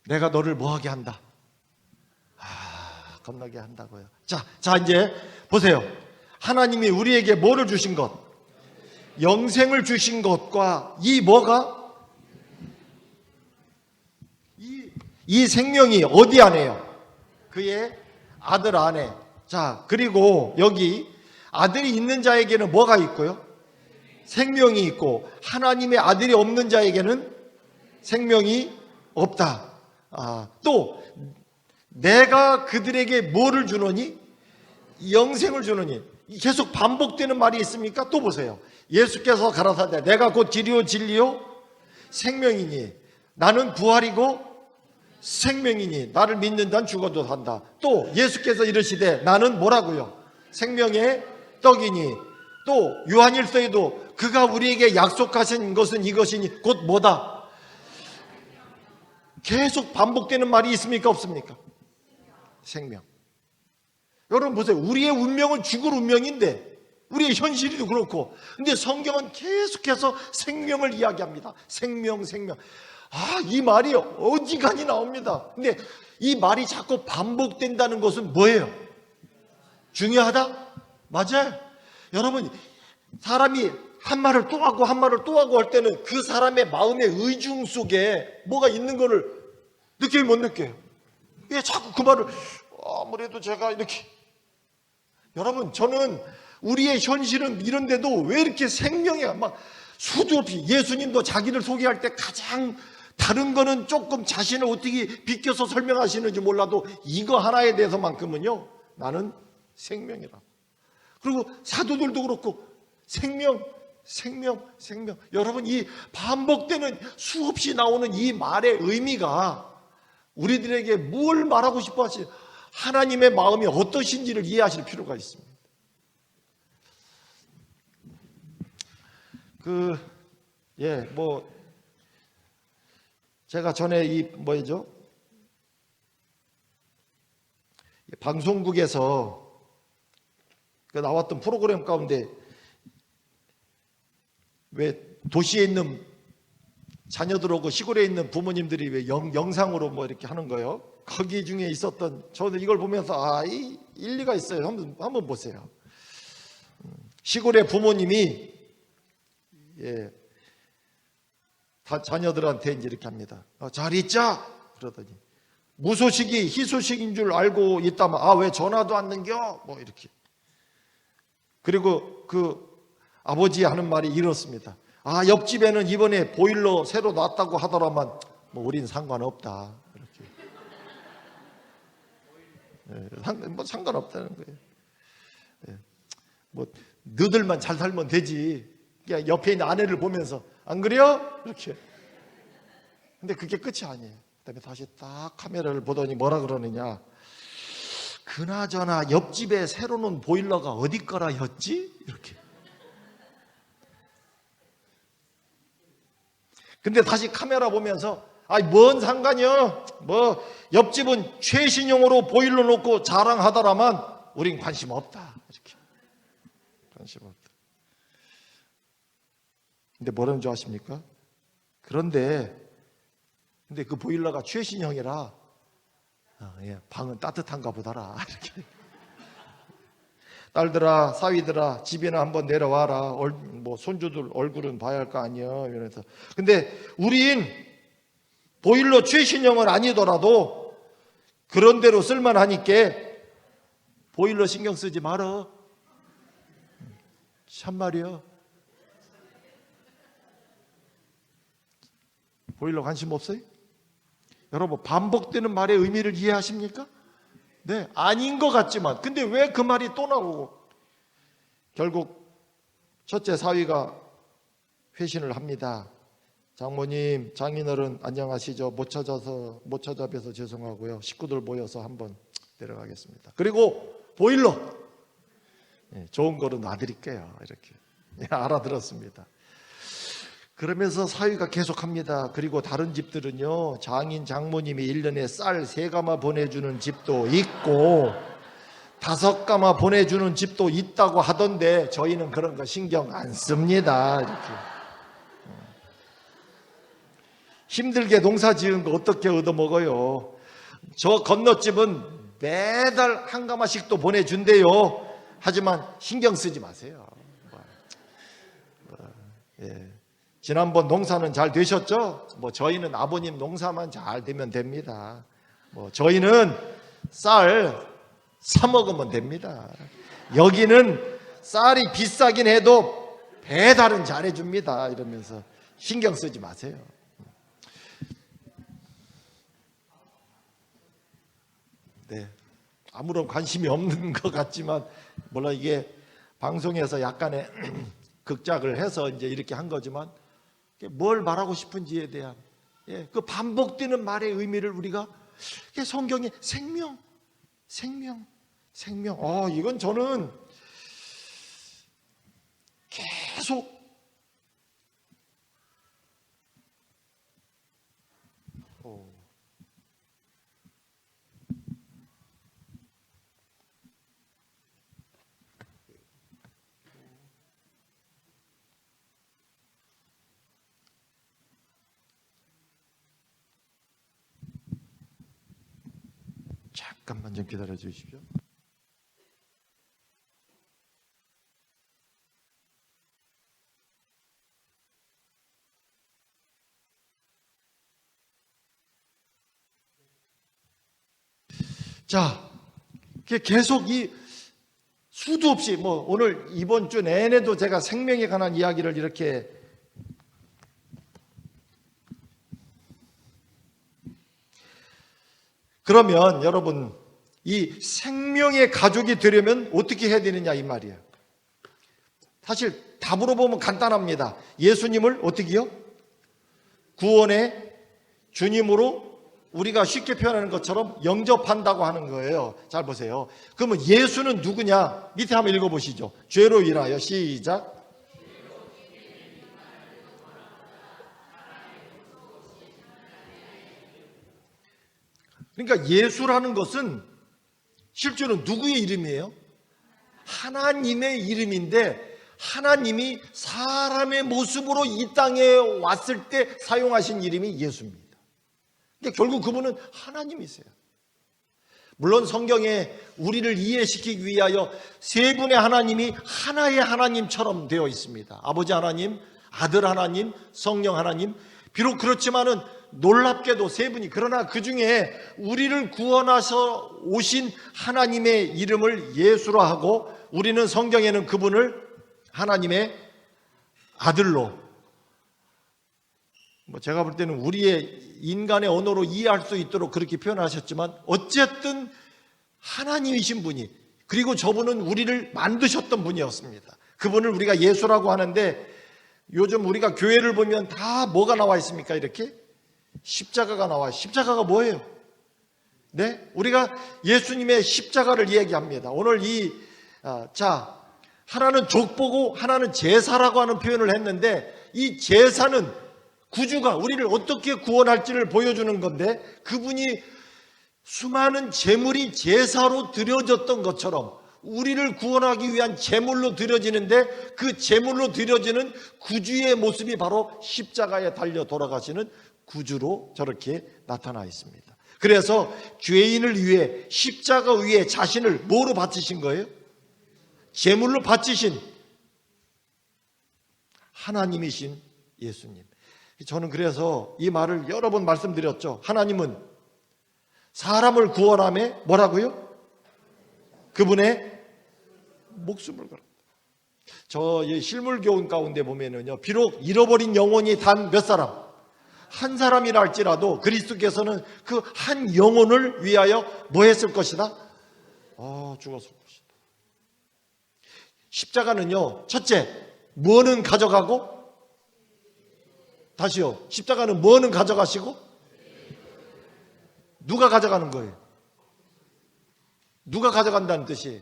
내가 너를 뭐하게 한다? 겁나게 한다고요. 자 이제 보세요. 하나님이 우리에게 뭐를 주신 것? 영생을 주신 것과 이 뭐가? 이 생명이 어디 안에요? 그의 아들 안에. 자, 그리고 여기 아들이 있는 자에게는 뭐가 있고요? 생명이 있고, 하나님의 아들이 없는 자에게는 생명이 없다. 또 내가 그들에게 뭐를 주노니? 영생을 주노니. 계속 반복되는 말이 있습니까? 또 보세요. 예수께서 가라사대 내가 곧 길이요 진리요 생명이니 나는 부활이고 생명이니 나를 믿는 자는 죽어도 산다. 또 예수께서 이르시되 나는 뭐라고요? 생명의 떡이니. 또 요한일서에도 그가 우리에게 약속하신 것은 이것이니 곧 뭐다? 계속 반복되는 말이 있습니까? 없습니까? 생명. 여러분 보세요. 우리의 운명은 죽을 운명인데, 우리의 현실이도 그렇고, 근데 성경은 계속해서 생명을 이야기합니다. 생명. 이 말이 어지간히 나옵니다. 근데 이 말이 자꾸 반복된다는 것은 뭐예요? 중요하다? 맞아요. 여러분, 사람이 한 말을 또 하고 한 말을 또 하고 할 때는 그 사람의 마음의 의중 속에 뭐가 있는 거를 느끼면 못 느껴요. 왜 자꾸 그 말을 아무래도 제가 이렇게. 여러분, 저는 우리의 현실은 이런데도 왜 이렇게 생명이 막 수도 없이, 예수님도 자기를 소개할 때 가장 다른 거는 조금 자신을 어떻게 비껴서 설명하시는지 몰라도 이거 하나에 대해서만큼은요, 나는 생명이라고. 그리고 사도들도 그렇고 생명. 여러분, 이 반복되는 수없이 나오는 이 말의 의미가 우리들에게 뭘 말하고 싶어 하시 하나님의 마음이 어떠신지를 이해하실 필요가 있습니다. 제가 전에 방송국에서 나왔던 프로그램 가운데 왜 도시에 있는 자녀들하고 시골에 있는 부모님들이 왜 영상으로 이렇게 하는 거예요. 거기 중에 있었던, 저는 이걸 보면서 이 일리가 있어요. 한번 보세요. 시골의 부모님이 자녀들한테 이제 이렇게 합니다. 잘 있자 그러더니 무소식이 희소식인 줄 알고 있다면 왜 전화도 안 넘겨? 이렇게. 그리고 그 아버지 하는 말이 이렇습니다. 옆집에는 이번에 보일러 새로 놨다고 하더라만 우린 상관없다. 이렇게. 상관없다는 거예요. 너들만 잘 살면 되지. 그냥 옆에 있는 아내를 보면서 안 그래요? 이렇게. 근데 그게 끝이 아니에요. 그다음에 다시 딱 카메라를 보더니 뭐라 그러느냐. 그나저나 옆집에 새로 놓은 보일러가 어디 거라였지? 이렇게. 근데 다시 카메라 보면서 뭔 상관이야? 옆집은 최신형으로 보일러 놓고 자랑하더라만 우린 관심 없다. 이렇게. 관심 없다. 근데 뭐라는 줄 아십니까? 근데 그 보일러가 최신형이라 방은 따뜻한가 보다라. 이렇게. 딸들아, 사위들아, 집에나 한번 내려와라. 손주들 얼굴은 봐야 할 거 아니야. 이러면서. 근데 우린 보일러 최신형은 아니더라도 그런 대로 쓸만하니까 보일러 신경 쓰지 말어. 참말이야. 보일러 관심 없어요? 여러분, 반복되는 말의 의미를 이해하십니까? 네, 아닌 것 같지만 근데 왜 그 말이 또 나오고 결국 첫째 사위가 회신을 합니다. 장모님, 장인어른 안녕하시죠? 못 찾아뵈서 죄송하고요. 식구들 모여서 한번 내려가겠습니다. 그리고 보일러 좋은 거로 놔드릴게요. 이렇게. 알아들었습니다. 그러면서 사위가 계속합니다. 그리고 다른 집들은요, 장인 장모님이 1년에 쌀 3가마 보내주는 집도 있고 5가마 보내주는 집도 있다고 하던데 저희는 그런 거 신경 안 씁니다. 이렇게. 힘들게 농사 지은 거 어떻게 얻어먹어요? 저 건너집은 매달 1가마씩도 보내준대요. 하지만 신경 쓰지 마세요. 지난번 농사는 잘 되셨죠? 저희는 아버님 농사만 잘 되면 됩니다. 저희는 쌀 사 먹으면 됩니다. 여기는 쌀이 비싸긴 해도 배달은 잘해줍니다. 이러면서 신경 쓰지 마세요. 네, 아무런 관심이 없는 것 같지만 이게 방송에서 약간의 극작을 해서 이제 이렇게 한 거지만 뭘 말하고 싶은지에 대한 그 반복되는 말의 의미를 우리가 성경의 생명. 이건 저는 계속 잠깐만 좀 기다려 주십시오. 자, 계속 이 수도 없이 오늘 이번 주 내내도 제가 생명에 관한 이야기를 이렇게 그러면 여러분, 이 생명의 가족이 되려면 어떻게 해야 되느냐 이 말이에요. 사실 답으로 보면 간단합니다. 예수님을 어떻게 해요? 구원의 주님으로 우리가 쉽게 표현하는 것처럼 영접한다고 하는 거예요. 잘 보세요. 그러면 예수는 누구냐? 밑에 한번 읽어보시죠. 죄로 인하여. 시작. 그러니까 예수라는 것은 실제로 누구의 이름이에요? 하나님의 이름인데, 하나님이 사람의 모습으로 이 땅에 왔을 때 사용하신 이름이 예수입니다. 근데 결국 그분은 하나님이세요. 물론 성경에 우리를 이해시키기 위하여 세 분의 하나님이 하나의 하나님처럼 되어 있습니다. 아버지 하나님, 아들 하나님, 성령 하나님. 비록 그렇지만은 놀랍게도 세 분이, 그러나 그 중에 우리를 구원하셔 오신 하나님의 이름을 예수라 하고, 우리는 성경에는 그분을 하나님의 아들로, 제가 볼 때는 우리의 인간의 언어로 이해할 수 있도록 그렇게 표현하셨지만, 어쨌든 하나님이신 분이, 그리고 저분은 우리를 만드셨던 분이었습니다. 그분을 우리가 예수라고 하는데, 요즘 우리가 교회를 보면 다 뭐가 나와 있습니까? 이렇게 십자가가 나와요. 십자가가 뭐예요? 네? 우리가 예수님의 십자가를 이야기합니다. 오늘 하나는 족보고 하나는 제사라고 하는 표현을 했는데, 이 제사는 구주가 우리를 어떻게 구원할지를 보여주는 건데, 그분이 수많은 제물이 제사로 드려졌던 것처럼 우리를 구원하기 위한 제물로 드려지는데, 그 제물로 드려지는 구주의 모습이 바로 십자가에 달려 돌아가시는 구주로 저렇게 나타나 있습니다. 그래서 죄인을 위해 십자가 위에 자신을 뭐로 바치신 거예요? 제물로 바치신 하나님이신 예수님. 저는 그래서 이 말을 여러 번 말씀드렸죠. 하나님은 사람을 구원함에 뭐라고요? 그분의 목숨을 걸었다. 저 실물교훈 가운데 보면은요, 비록 잃어버린 영혼이 단 몇 사람, 한 사람이라 할지라도 그리스도께서는 그 한 영혼을 위하여 뭐 했을 것이다? 죽었을 것이다. 십자가는요, 첫째, 뭐는 가져가고? 다시요, 십자가는 뭐는 가져가시고? 누가 가져가는 거예요? 누가 가져간다는 뜻이에요?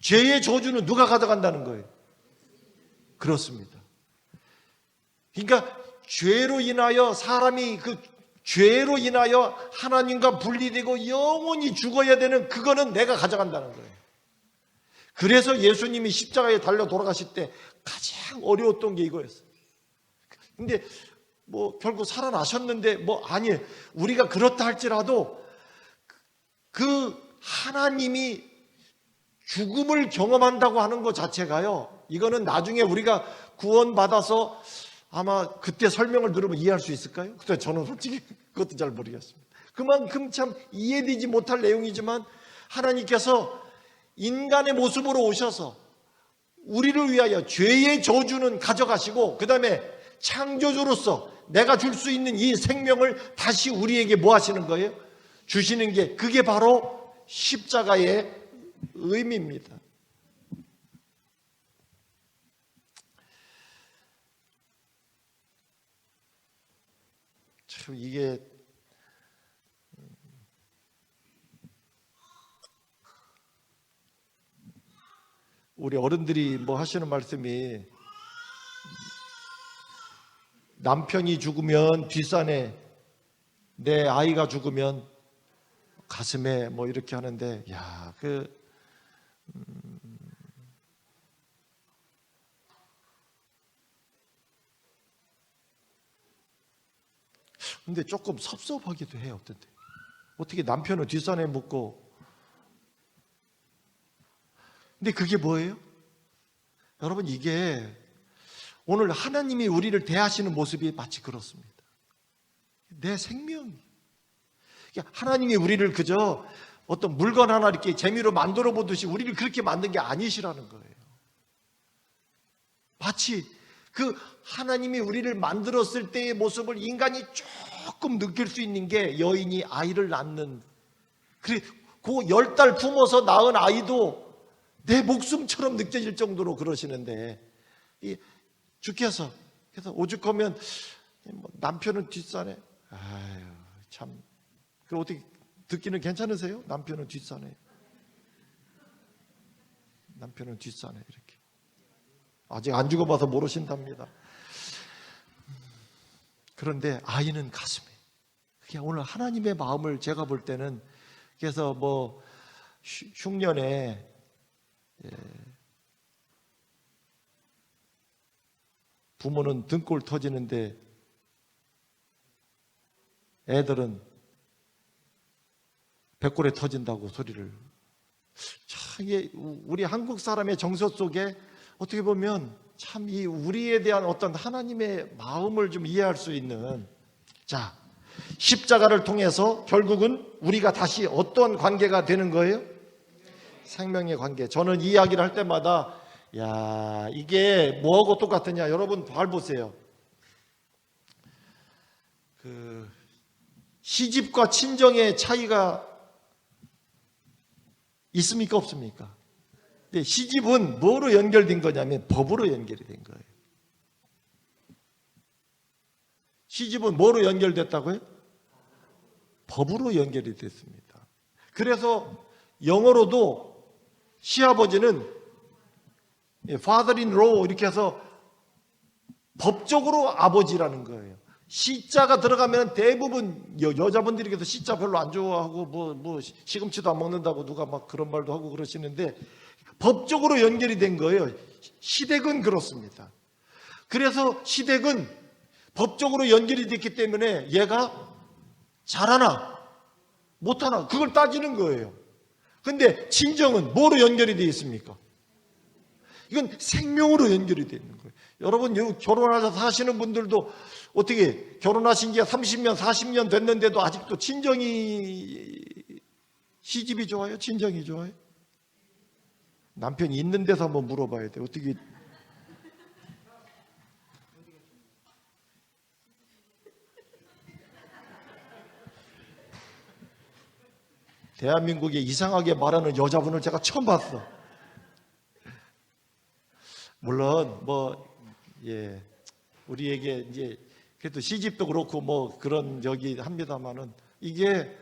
죄의 저주는 누가 가져간다는 거예요? 그렇습니다. 그러니까 죄로 인하여 사람이 그 죄로 인하여 하나님과 분리되고 영원히 죽어야 되는 그거는 내가 가져간다는 거예요. 그래서 예수님이 십자가에 달려 돌아가실 때 가장 어려웠던 게 이거였어요. 근데 결국 살아나셨는데 아니에요. 우리가 그렇다 할지라도 그 하나님이 죽음을 경험한다고 하는 것 자체가요, 이거는 나중에 우리가 구원받아서 아마 그때 설명을 들으면 이해할 수 있을까요? 근데 저는 솔직히 그것도 잘 모르겠습니다. 그만큼 참 이해되지 못할 내용이지만, 하나님께서 인간의 모습으로 오셔서 우리를 위하여 죄의 저주는 가져가시고, 그 다음에 창조주로서 내가 줄 수 있는 이 생명을 다시 우리에게 뭐 하시는 거예요? 주시는 게, 그게 바로 십자가의 의미입니다. 참 이게 우리 어른들이 하시는 말씀이, 남편이 죽으면 뒷산에, 내 아이가 죽으면 가슴에 이렇게 하는데, 근데 조금 섭섭하기도 해요. 어떻게 남편을 뒷산에 묻고. 근데 그게 뭐예요? 여러분, 이게 오늘 하나님이 우리를 대하시는 모습이 마치 그렇습니다. 내 생명이, 하나님이 우리를 그저 어떤 물건 하나 이렇게 재미로 만들어 보듯이 우리를 그렇게 만든 게 아니시라는 거예요. 마치 그 하나님이 우리를 만들었을 때의 모습을 인간이 조금 느낄 수 있는 게, 여인이 아이를 낳는, 그 10달 품어서 낳은 아이도 내 목숨처럼 느껴질 정도로 그러시는데, 주께서 그래서 오죽하면 남편은 뒷산에, 아유, 참. 그 어떻게 듣기는 괜찮으세요? 남편은 뒷산에. 남편은 뒷산에 이렇게. 아직 안 죽어봐서 모르신답니다. 그런데 아이는 가슴에. 그게 오늘 하나님의 마음을 제가 볼 때는, 그래서 뭐 흉년에 부모는 등골 터지는데 애들은 배꼽에 터진다고 소리를. 참, 이게 우리 한국 사람의 정서 속에 어떻게 보면 참 이 우리에 대한 어떤 하나님의 마음을 좀 이해할 수 있는, 자, 십자가를 통해서 결국은 우리가 다시 어떤 관계가 되는 거예요? 생명의 관계. 저는 이 이야기를 할 때마다 야, 이게 뭐하고 똑같으냐? 여러분 잘 보세요. 그 시집과 친정의 차이가 있습니까? 없습니까? 근데 시집은 뭐로 연결된 거냐면 법으로 연결이 된 거예요. 시집은 뭐로 연결됐다고요? 법으로 연결이 됐습니다. 그래서 영어로도 시아버지는 father-in-law 이렇게 해서 법적으로 아버지라는 거예요. 시자가 들어가면 대부분 여자분들이 그래서 시자 별로 안 좋아하고 뭐 시금치도 안 먹는다고 누가 막 그런 말도 하고 그러시는데, 법적으로 연결이 된 거예요. 시댁은 그렇습니다. 그래서 시댁은 법적으로 연결이 됐기 때문에 얘가 잘하나 못하나 그걸 따지는 거예요. 근데 친정은 뭐로 연결이 되어 있습니까? 이건 생명으로 연결이 되어 있는 거예요. 여러분 결혼하셔서 사시는 분들도 어떻게 결혼하신 지 30년 40년 됐는데도 아직도 친정이, 시집이 좋아요? 친정이 좋아요? 남편이 있는 데서 한번 물어봐야 돼. 어떻게 대한민국에 이상하게 말하는 여자분을 제가 처음 봤어. 물론 우리에게 이제 그래도 시집도 그렇고 뭐 그런 저기 합니다만은, 이게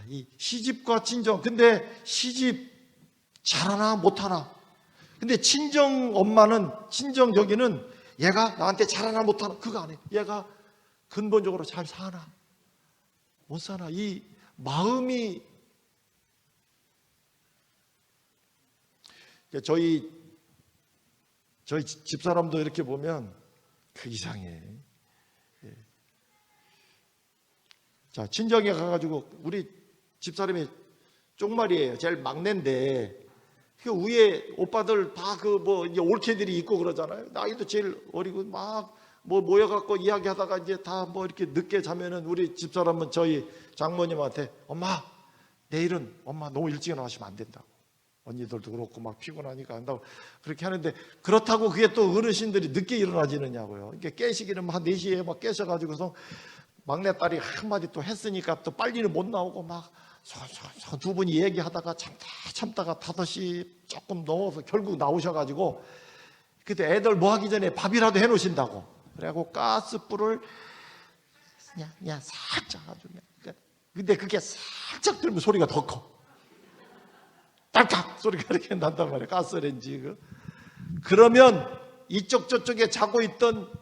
이 시집과 친정, 근데 시집 잘하나 못하나, 근데 친정 엄마는, 친정 여기는 얘가 나한테 잘하나 못하나 그거 안 해. 얘가 근본적으로 잘 사나 못 사나, 이 마음이. 저희 집사람도 이렇게 보면 그 이상해. 자, 친정에 가가지고 우리 집사람이 쪽말이에요. 제일 막내인데 그 위에 오빠들 다 이제 올케들이 있고 그러잖아요. 나이도 제일 어리고 막 모여갖고 이야기하다가 이제 다 이렇게 늦게 자면은 우리 집사람은 저희 장모님한테, 엄마 내일은 엄마 너무 일찍 일어나시면 안 된다고. 언니들도 그렇고 막 피곤하니까 한다고 그렇게 하는데, 그렇다고 그게 또 어르신들이 늦게 일어나지느냐고요. 이게 깨시기는 한 4시에 막 깨셔가지고서 막내딸이 한마디 또 했으니까 또 빨리는 못 나오고 막 두 분이 얘기하다가 참다가 5시 조금 넘어서 결국 나오셔가지고, 그때 애들 뭐 하기 전에 밥이라도 해놓으신다고 그래갖고 가스불을 그냥 살짝 아주 그냥. 근데 그게 살짝 들면 소리가 더 커. 딸깍 소리가 이렇게 난단 말이에요. 가스레인지. 그러면 이쪽 저쪽에 자고 있던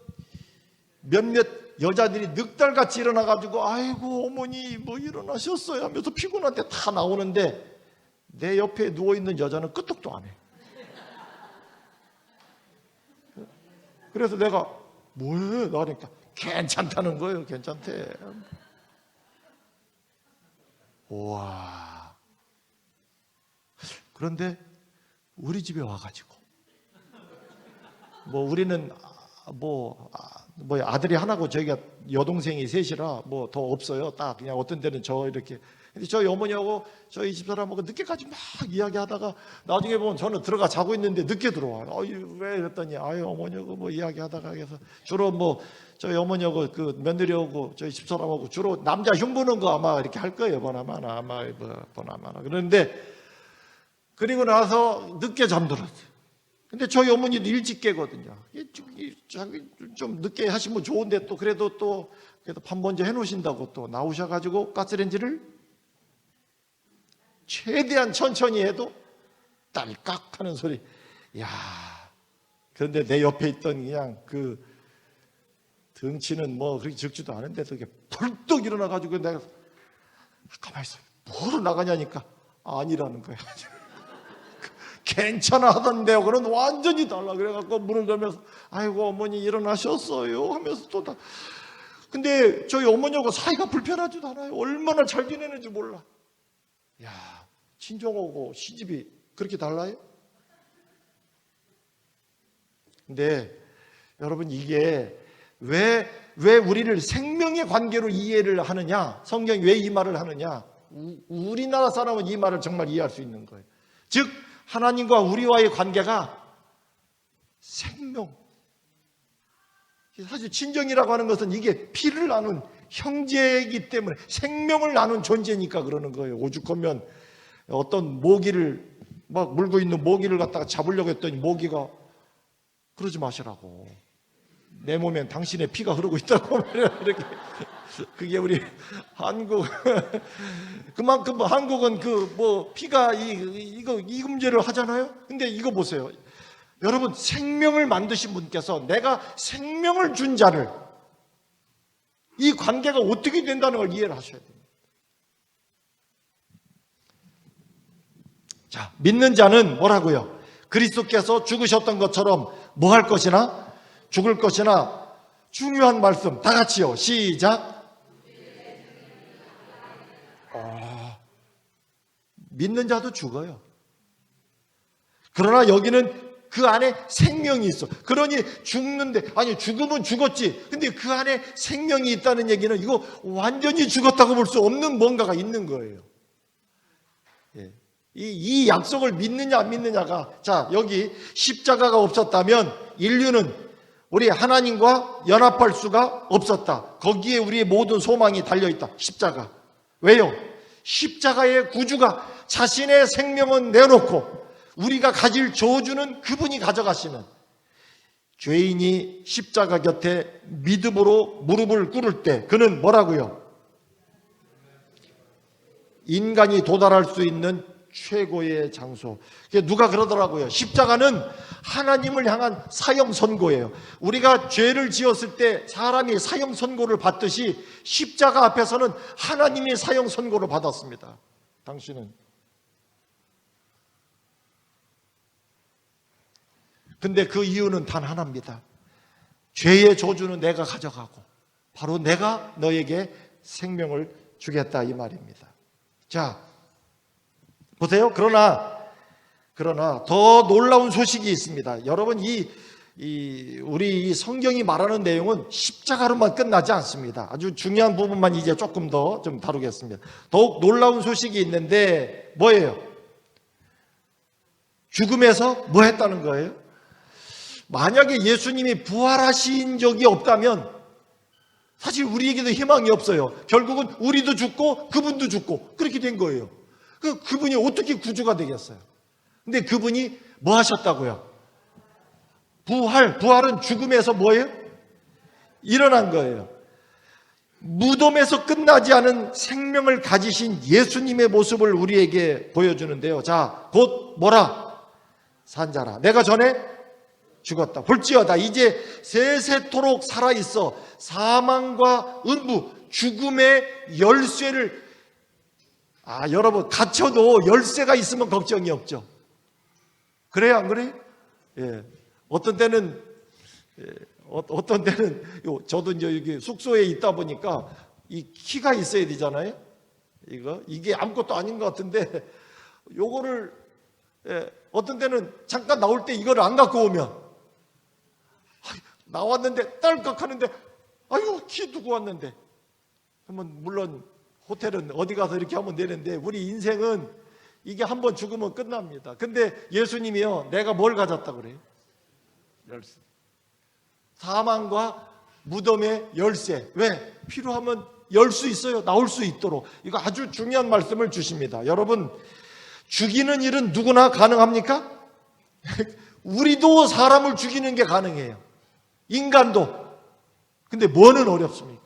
몇몇 여자들이 늑달같이 일어나가지고, 아이고 어머니 뭐 일어나셨어요 하면서 피곤한데 다 나오는데, 내 옆에 누워있는 여자는 끄떡도 안 해. 그래서 내가 뭐해 나니까 괜찮다는 거예요. 괜찮대. 우와. 그런데 우리 집에 와가지고 우리는 아들이 하나고 저희가 여동생이 셋이라 더 없어요. 딱 그냥 어떤 데는 저 이렇게. 근데 저희 어머니하고 저희 집사람하고 늦게까지 막 이야기하다가 나중에 보면 저는 들어가 자고 있는데 늦게 들어와요. 왜 이랬더니 어머니하고 이야기하다가 해서 주로 저희 어머니하고 그 며느리하고 저희 집사람하고 주로 남자 흉보는 거 아마 이렇게 할 거예요. 보나마나 보나마나. 그런데 그리고 나서 늦게 잠들었어요. 근데 저희 어머니도 일찍 깨거든요. 좀 늦게 하시면 좋은데 또 그래도 밥 먼저 해놓으신다고 또 나오셔가지고 가스레인지를 최대한 천천히 해도 딸깍 하는 소리. 야, 그런데 내 옆에 있던 그냥 그 덩치는 뭐 그렇게 적지도 않은데도 이렇게 벌떡 일어나가지고 내가 가만히 있어. 뭐로 나가냐니까 아니라는 거야. 괜찮아 하던데요. 그런 완전히 달라. 그래갖고 문을 열면서 아이고 어머니 일어나셨어요 하면서 또 다. 근데 저희 어머니하고 사이가 불편하지도 않아요. 얼마나 잘 지내는지 몰라. 야, 친정하고 시집이 그렇게 달라요? 근데 여러분 이게 왜 우리를 생명의 관계로 이해를 하느냐? 성경이 왜 이 말을 하느냐? 우리나라 사람은 이 말을 정말 이해할 수 있는 거예요. 즉 하나님과 우리와의 관계가 생명. 사실 친정이라고 하는 것은 이게 피를 나눈 형제이기 때문에 생명을 나눈 존재니까 그러는 거예요. 오죽하면 어떤 모기를 막 물고 있는 모기를 갖다가 잡으려고 했더니 모기가 그러지 마시라고. 내 몸엔 당신의 피가 흐르고 있다고 이렇게. 그게 우리 한국 그만큼 한국은 피가 이 문제를 하잖아요. 근데 이거 보세요. 여러분 생명을 만드신 분께서 내가 생명을 준 자를 이 관계가 어떻게 된다는 걸 이해를 하셔야 됩니다. 자, 믿는 자는 뭐라고요? 그리스도께서 죽으셨던 것처럼 뭐 할 것이나 죽을 것이나 중요한 말씀 다 같이요. 시작. 믿는 자도 죽어요. 그러나 여기는 그 안에 생명이 있어. 그러니 죽는데 아니 죽으면 죽었지. 근데 그 안에 생명이 있다는 얘기는 이거 완전히 죽었다고 볼 수 없는 뭔가가 있는 거예요. 예. 이 약속을 믿느냐 안 믿느냐가 자 여기 십자가가 없었다면 인류는 우리 하나님과 연합할 수가 없었다. 거기에 우리의 모든 소망이 달려있다. 십자가. 왜요? 십자가의 구주가 자신의 생명은 내놓고 우리가 가질 저주는 그분이 가져가시는 죄인이 십자가 곁에 믿음으로 무릎을 꿇을 때 그는 뭐라고요? 인간이 도달할 수 있는 최고의 장소. 누가 그러더라고요. 십자가는 하나님을 향한 사형 선고예요. 우리가 죄를 지었을 때 사람이 사형 선고를 받듯이 십자가 앞에서는 하나님이 사형 선고를 받았습니다. 당신은. 근데 그 이유는 단 하나입니다. 죄의 저주는 내가 가져가고 바로 내가 너에게 생명을 주겠다 이 말입니다. 자, 보세요. 그러나 더 놀라운 소식이 있습니다. 여러분 우리 이 성경이 말하는 내용은 십자가로만 끝나지 않습니다. 아주 중요한 부분만 이제 조금 더 좀 다루겠습니다. 더욱 놀라운 소식이 있는데 뭐예요? 죽음에서 뭐 했다는 거예요? 만약에 예수님이 부활하신 적이 없다면 사실 우리에게도 희망이 없어요. 결국은 우리도 죽고 그분도 죽고 그렇게 된 거예요. 그분이 어떻게 구주가 되겠어요? 근데 그분이 뭐 하셨다고요? 부활은 죽음에서 뭐예요? 일어난 거예요. 무덤에서 끝나지 않은 생명을 가지신 예수님의 모습을 우리에게 보여주는데요. 자, 곧 뭐라? 산자라. 내가 전에 죽었다. 볼지어다. 이제 세세토록 살아있어. 사망과 음부, 죽음의 열쇠를 여러분 갇혀도 열쇠가 있으면 걱정이 없죠. 그래요, 안 그래요? 예. 어떤 때는 저도 이제 여기 숙소에 있다 보니까 이 키가 있어야 되잖아요. 이게 아무것도 아닌 것 같은데 요거를 어떤 때는 잠깐 나올 때 이거를 안 갖고 오면 나왔는데 딸깍 하는데 아유 키 두고 왔는데 그러면 물론 호텔은 어디 가서 이렇게 하면 되는데 우리 인생은 이게 한번 죽으면 끝납니다. 근데 예수님이요 내가 뭘 가졌다 그래요? 열쇠. 사망과 무덤의 열쇠. 왜? 필요하면 열 수 있어요. 나올 수 있도록. 이거 아주 중요한 말씀을 주십니다. 여러분 죽이는 일은 누구나 가능합니까? 우리도 사람을 죽이는 게 가능해요. 인간도. 근데 뭐는 어렵습니까?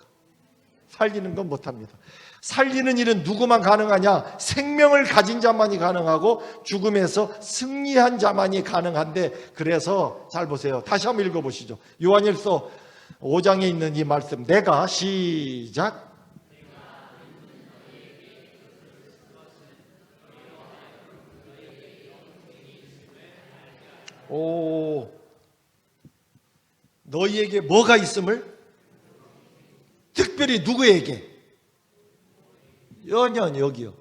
살리는 건 못합니다. 살리는 일은 누구만 가능하냐? 생명을 가진 자만이 가능하고 죽음에서 승리한 자만이 가능한데, 그래서 잘 보세요. 다시 한번 읽어보시죠. 요한일서 5장에 있는 이 말씀, 내가 시작. 오, 너희에게 뭐가 있음을? 특별히 누구에게? 여기요.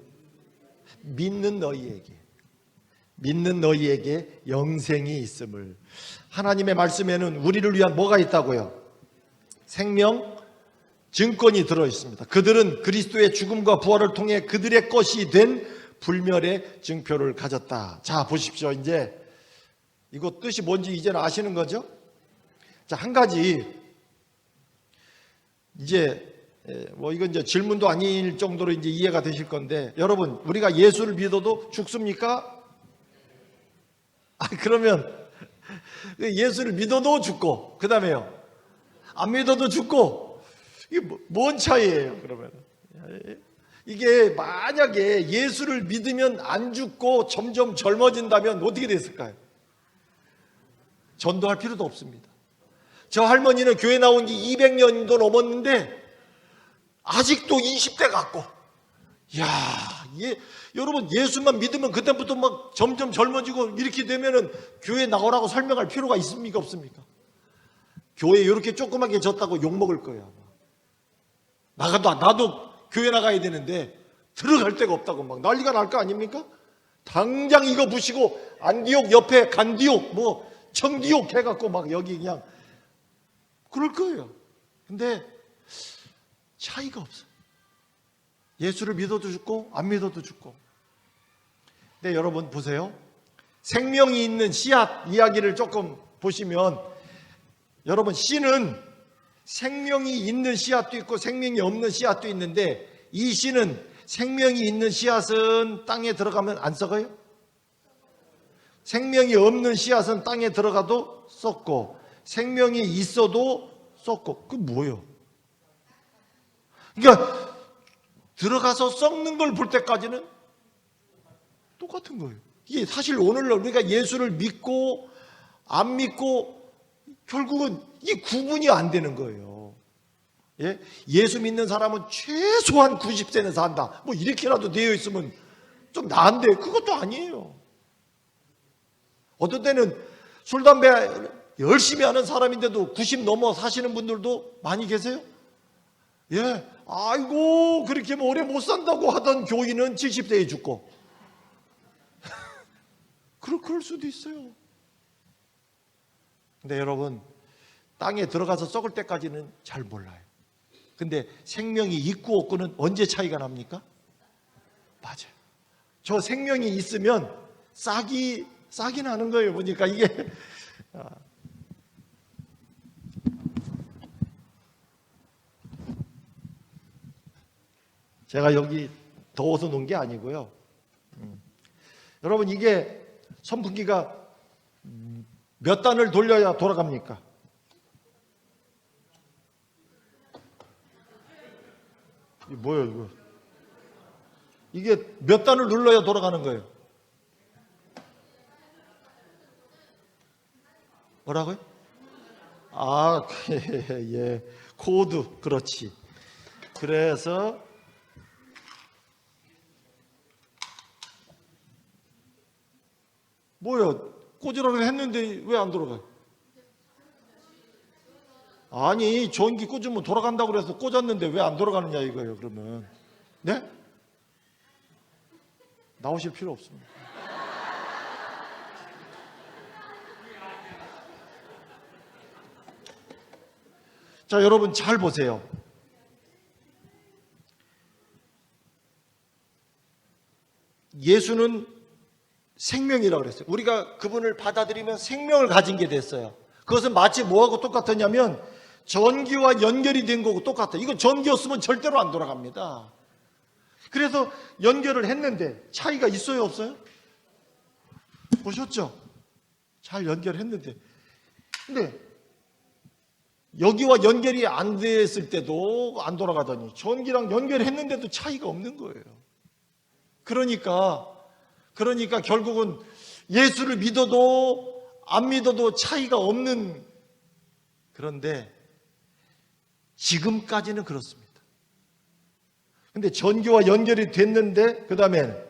믿는 너희에게 영생이 있음을. 하나님의 말씀에는 우리를 위한 뭐가 있다고요? 생명, 증권이 들어있습니다. 그들은 그리스도의 죽음과 부활을 통해 그들의 것이 된 불멸의 증표를 가졌다. 자, 보십시오. 이제 이거 뜻이 뭔지 이제는 아시는 거죠? 자, 한 가지 이제 이건 이제 질문도 아닐 정도로 이제 이해가 되실 건데, 여러분, 우리가 예수를 믿어도 죽습니까? 그러면 예수를 믿어도 죽고, 그 다음에요, 안 믿어도 죽고, 이게 뭔 차이예요? 그러면 이게 만약에 예수를 믿으면 안 죽고 점점 젊어진다면 어떻게 됐을까요? 전도할 필요도 없습니다. 저 할머니는 교회 나온 지 200년도 넘었는데 아직도 20대 같고, 여러분, 예수만 믿으면 그때부터 막 점점 젊어지고 이렇게 되면은 교회 나오라고 설명할 필요가 있습니까? 없습니까? 교회 이렇게 조그맣게 졌다고 욕먹을 거야. 나도 교회 나가야 되는데 들어갈 데가 없다고 막 난리가 날 거 아닙니까? 당장 이거 부시고 안디옥 옆에 간디옥, 청디옥 해갖고 막 여기 그냥 그럴 거예요. 근데 차이가 없어요. 예수를 믿어도 죽고 안 믿어도 죽고. 근데 여러분 보세요. 생명이 있는 씨앗 이야기를 조금 보시면, 여러분, 씨는 생명이 있는 씨앗도 있고 생명이 없는 씨앗도 있는데, 이 씨는 생명이 있는 씨앗은 땅에 들어가면 안 썩어요? 생명이 없는 씨앗은 땅에 들어가도 썩고, 생명이 있어도 썩고. 그게 뭐예요? 그러니까 들어가서 썩는 걸 볼 때까지는 똑같은 거예요. 이게 사실 오늘날 우리가 예수를 믿고 안 믿고 결국은 이게 구분이 안 되는 거예요. 예? 예수 믿는 사람은 최소한 90세는 산다. 이렇게라도 되어 있으면 좀 나은데 그것도 아니에요. 어떤 때는 술, 담배 열심히 하는 사람인데도 90 넘어 사시는 분들도 많이 계세요. 예, 아이고, 그렇게 오래 못 산다고 하던 교인은 70세에 죽고. 그럴 수도 있어요. 근데 여러분, 땅에 들어가서 썩을 때까지는 잘 몰라요. 근데 생명이 있고 없고는 언제 차이가 납니까? 맞아요. 저 생명이 있으면 싹이 나는 거예요. 보니까 이게 제가 여기 더워서 놓은 게 아니고요. 여러분, 이게 선풍기가 몇 단을 돌려야 돌아갑니까? 이게 뭐예요, 이거? 이게 몇 단을 눌러야 돌아가는 거예요? 뭐라고요? 예. 코드, 그렇지. 그래서 뭐요? 꽂으라고 했는데 왜 안 돌아가요? 아니, 전기 꽂으면 돌아간다고 그래서 꽂았는데 왜 안 돌아가느냐 이거예요. 그러면 네? 나오실 필요 없습니다. 자, 여러분 잘 보세요. 예수는 생명이라고 그랬어요. 우리가 그분을 받아들이면 생명을 가진 게 됐어요. 그것은 마치 뭐하고 똑같았냐면 전기와 연결이 된 거고 똑같아요. 이거 전기였으면 절대로 안 돌아갑니다. 그래서 연결을 했는데 차이가 있어요, 없어요? 보셨죠? 잘 연결했는데, 근데 여기와 연결이 안 됐을 때도 안 돌아가더니 전기랑 연결했는데도 차이가 없는 거예요. 그러니까 결국은 예수를 믿어도 안 믿어도 차이가 없는, 그런데 지금까지는 그렇습니다. 근데 전기와 연결이 됐는데 그 다음에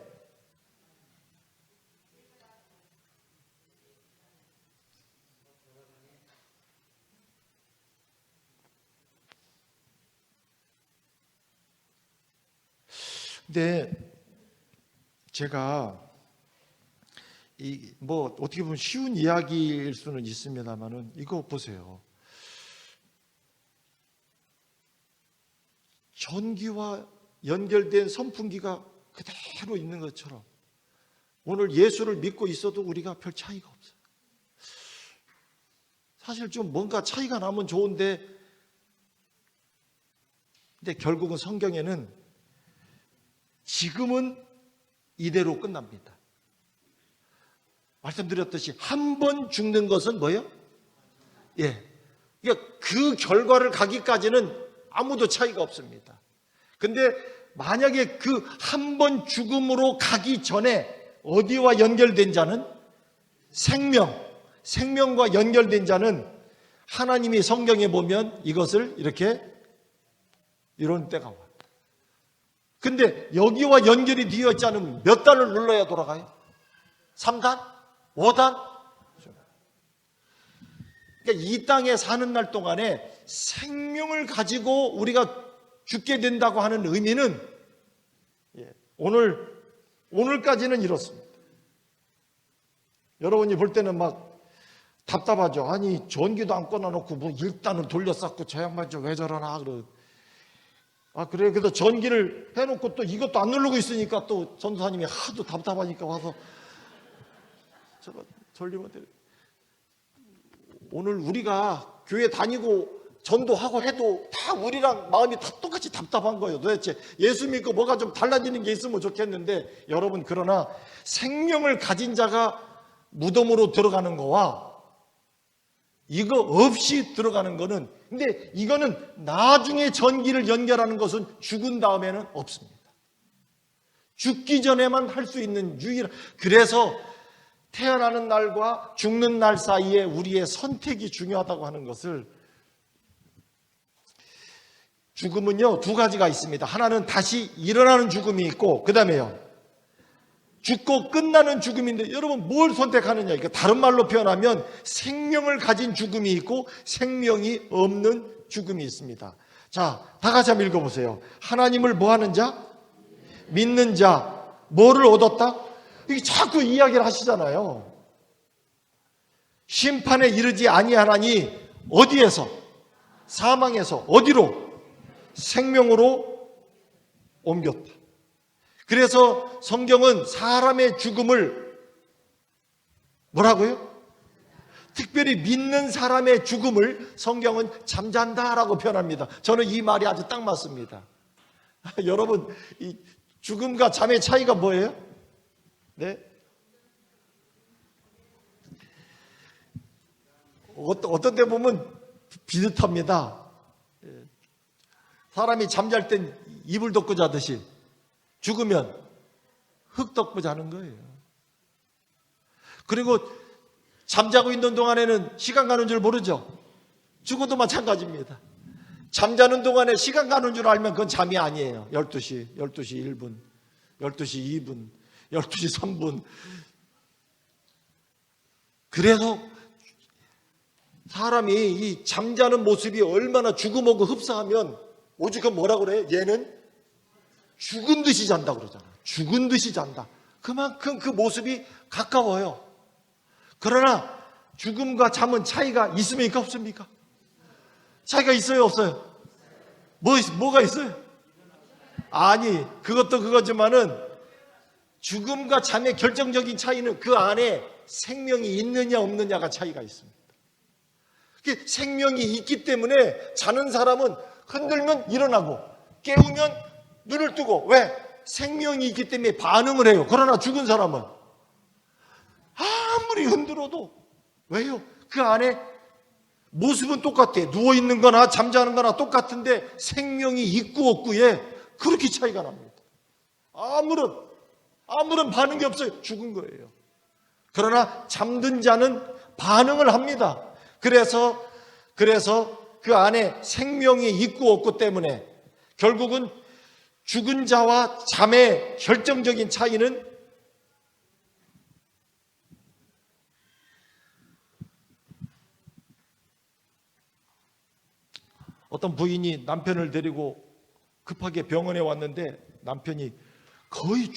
제가 뭐 어떻게 보면 쉬운 이야기일 수는 있습니다만은 이거 보세요. 전기와 연결된 선풍기가 그대로 있는 것처럼 오늘 예수를 믿고 있어도 우리가 별 차이가 없어요. 사실 좀 뭔가 차이가 나면 좋은데, 근데 결국은 성경에는 지금은 이대로 끝납니다. 말씀드렸듯이 한 번 죽는 것은 뭐예요? 그러니까 그 결과를 가기까지는 아무도 차이가 없습니다. 근데 만약에 그 한 번 죽음으로 가기 전에 어디와 연결된 자는 생명과 연결된 자는 하나님이 성경에 보면 이것을 이렇게 이런 때가 와요. 근데 여기와 연결이 되어 있지 않으면 몇 단을 눌러야 돌아가요? 3단? 5단? 그러니까 이 땅에 사는 날 동안에 생명을 가지고 우리가 죽게 된다고 하는 의미는 오늘까지는 이렇습니다. 여러분이 볼 때는 막 답답하죠. 아니 전기도 안 꺼놔놓고 뭐 1단을 돌려쌓고 저 양반 좀 왜 저러나 그래. 그래서 전기를 해놓고 또 이것도 안 누르고 있으니까 또 전도사님이 하도 답답하니까 와서 저거 돌리면 돼. 오늘 우리가 교회 다니고 전도하고 해도 다 우리랑 마음이 다 똑같이 답답한 거예요. 도대체 예수 믿고 뭐가 좀 달라지는 게 있으면 좋겠는데, 여러분 그러나 생명을 가진 자가 무덤으로 들어가는 거와 이거 없이 들어가는 거는, 근데 이거는 나중에 전기를 연결하는 것은 죽은 다음에는 없습니다. 죽기 전에만 할 수 있는 유일한, 그래서 태어나는 날과 죽는 날 사이에 우리의 선택이 중요하다고 하는 것을, 죽음은요 두 가지가 있습니다. 하나는 다시 일어나는 죽음이 있고, 그 다음에요 죽고 끝나는 죽음인데, 여러분 뭘 선택하느냐. 이거 다른 말로 표현하면 생명을 가진 죽음이 있고 생명이 없는 죽음이 있습니다. 자, 다 같이 한번 읽어보세요. 하나님을 뭐 하는 자? 믿는 자. 뭐를 얻었다? 이게 자꾸 이야기를 하시잖아요. 심판에 이르지 아니하나니 어디에서? 사망에서 어디로? 생명으로 옮겼다. 그래서 성경은 사람의 죽음을 뭐라고요? 특별히 믿는 사람의 죽음을 성경은 잠잔다라고 표현합니다. 저는 이 말이 아주 딱 맞습니다. 여러분, 이 죽음과 잠의 차이가 뭐예요? 네? 어떤 데 보면 비슷합니다. 사람이 잠잘 땐 이불 덮고 자듯이 죽으면 흙 덮고 자는 거예요. 그리고 잠자고 있는 동안에는 시간 가는 줄 모르죠. 죽어도 마찬가지입니다. 잠자는 동안에 시간 가는 줄 알면 그건 잠이 아니에요. 12시 1분, 12시 2분, 12시 3분. 그래서 사람이 이 잠자는 모습이 얼마나 죽음하고 흡사하면 오죽 뭐라고 그래요? 얘는 죽은 듯이 잔다 그러잖아요. 죽은 듯이 잔다. 그만큼 그 모습이 가까워요. 그러나 죽음과 잠은 차이가 있습니까? 없습니까? 차이가 있어요? 없어요? 뭐가 있어요? 아니, 그것도 그거지만은 죽음과 잠의 결정적인 차이는 그 안에 생명이 있느냐 없느냐가 차이가 있습니다. 생명이 있기 때문에 자는 사람은 흔들면 일어나고 깨우면 눈을 뜨고, 왜? 생명이 있기 때문에 반응을 해요. 그러나 죽은 사람은 아무리 흔들어도 왜요? 그 안에 모습은 똑같아. 누워있는 거나 잠자는 거나 똑같은데 생명이 있고 없고에 그렇게 차이가 납니다. 아무런 반응이 없어요. 죽은 거예요. 그러나 잠든 자는 반응을 합니다. 그래서 그 안에 생명이 있고 없고 때문에 결국은 죽은 자와 잠의 결정적인 차이는 어떤 부인이 남편을 데리고 급하게 병원에 왔는데 남편이 거의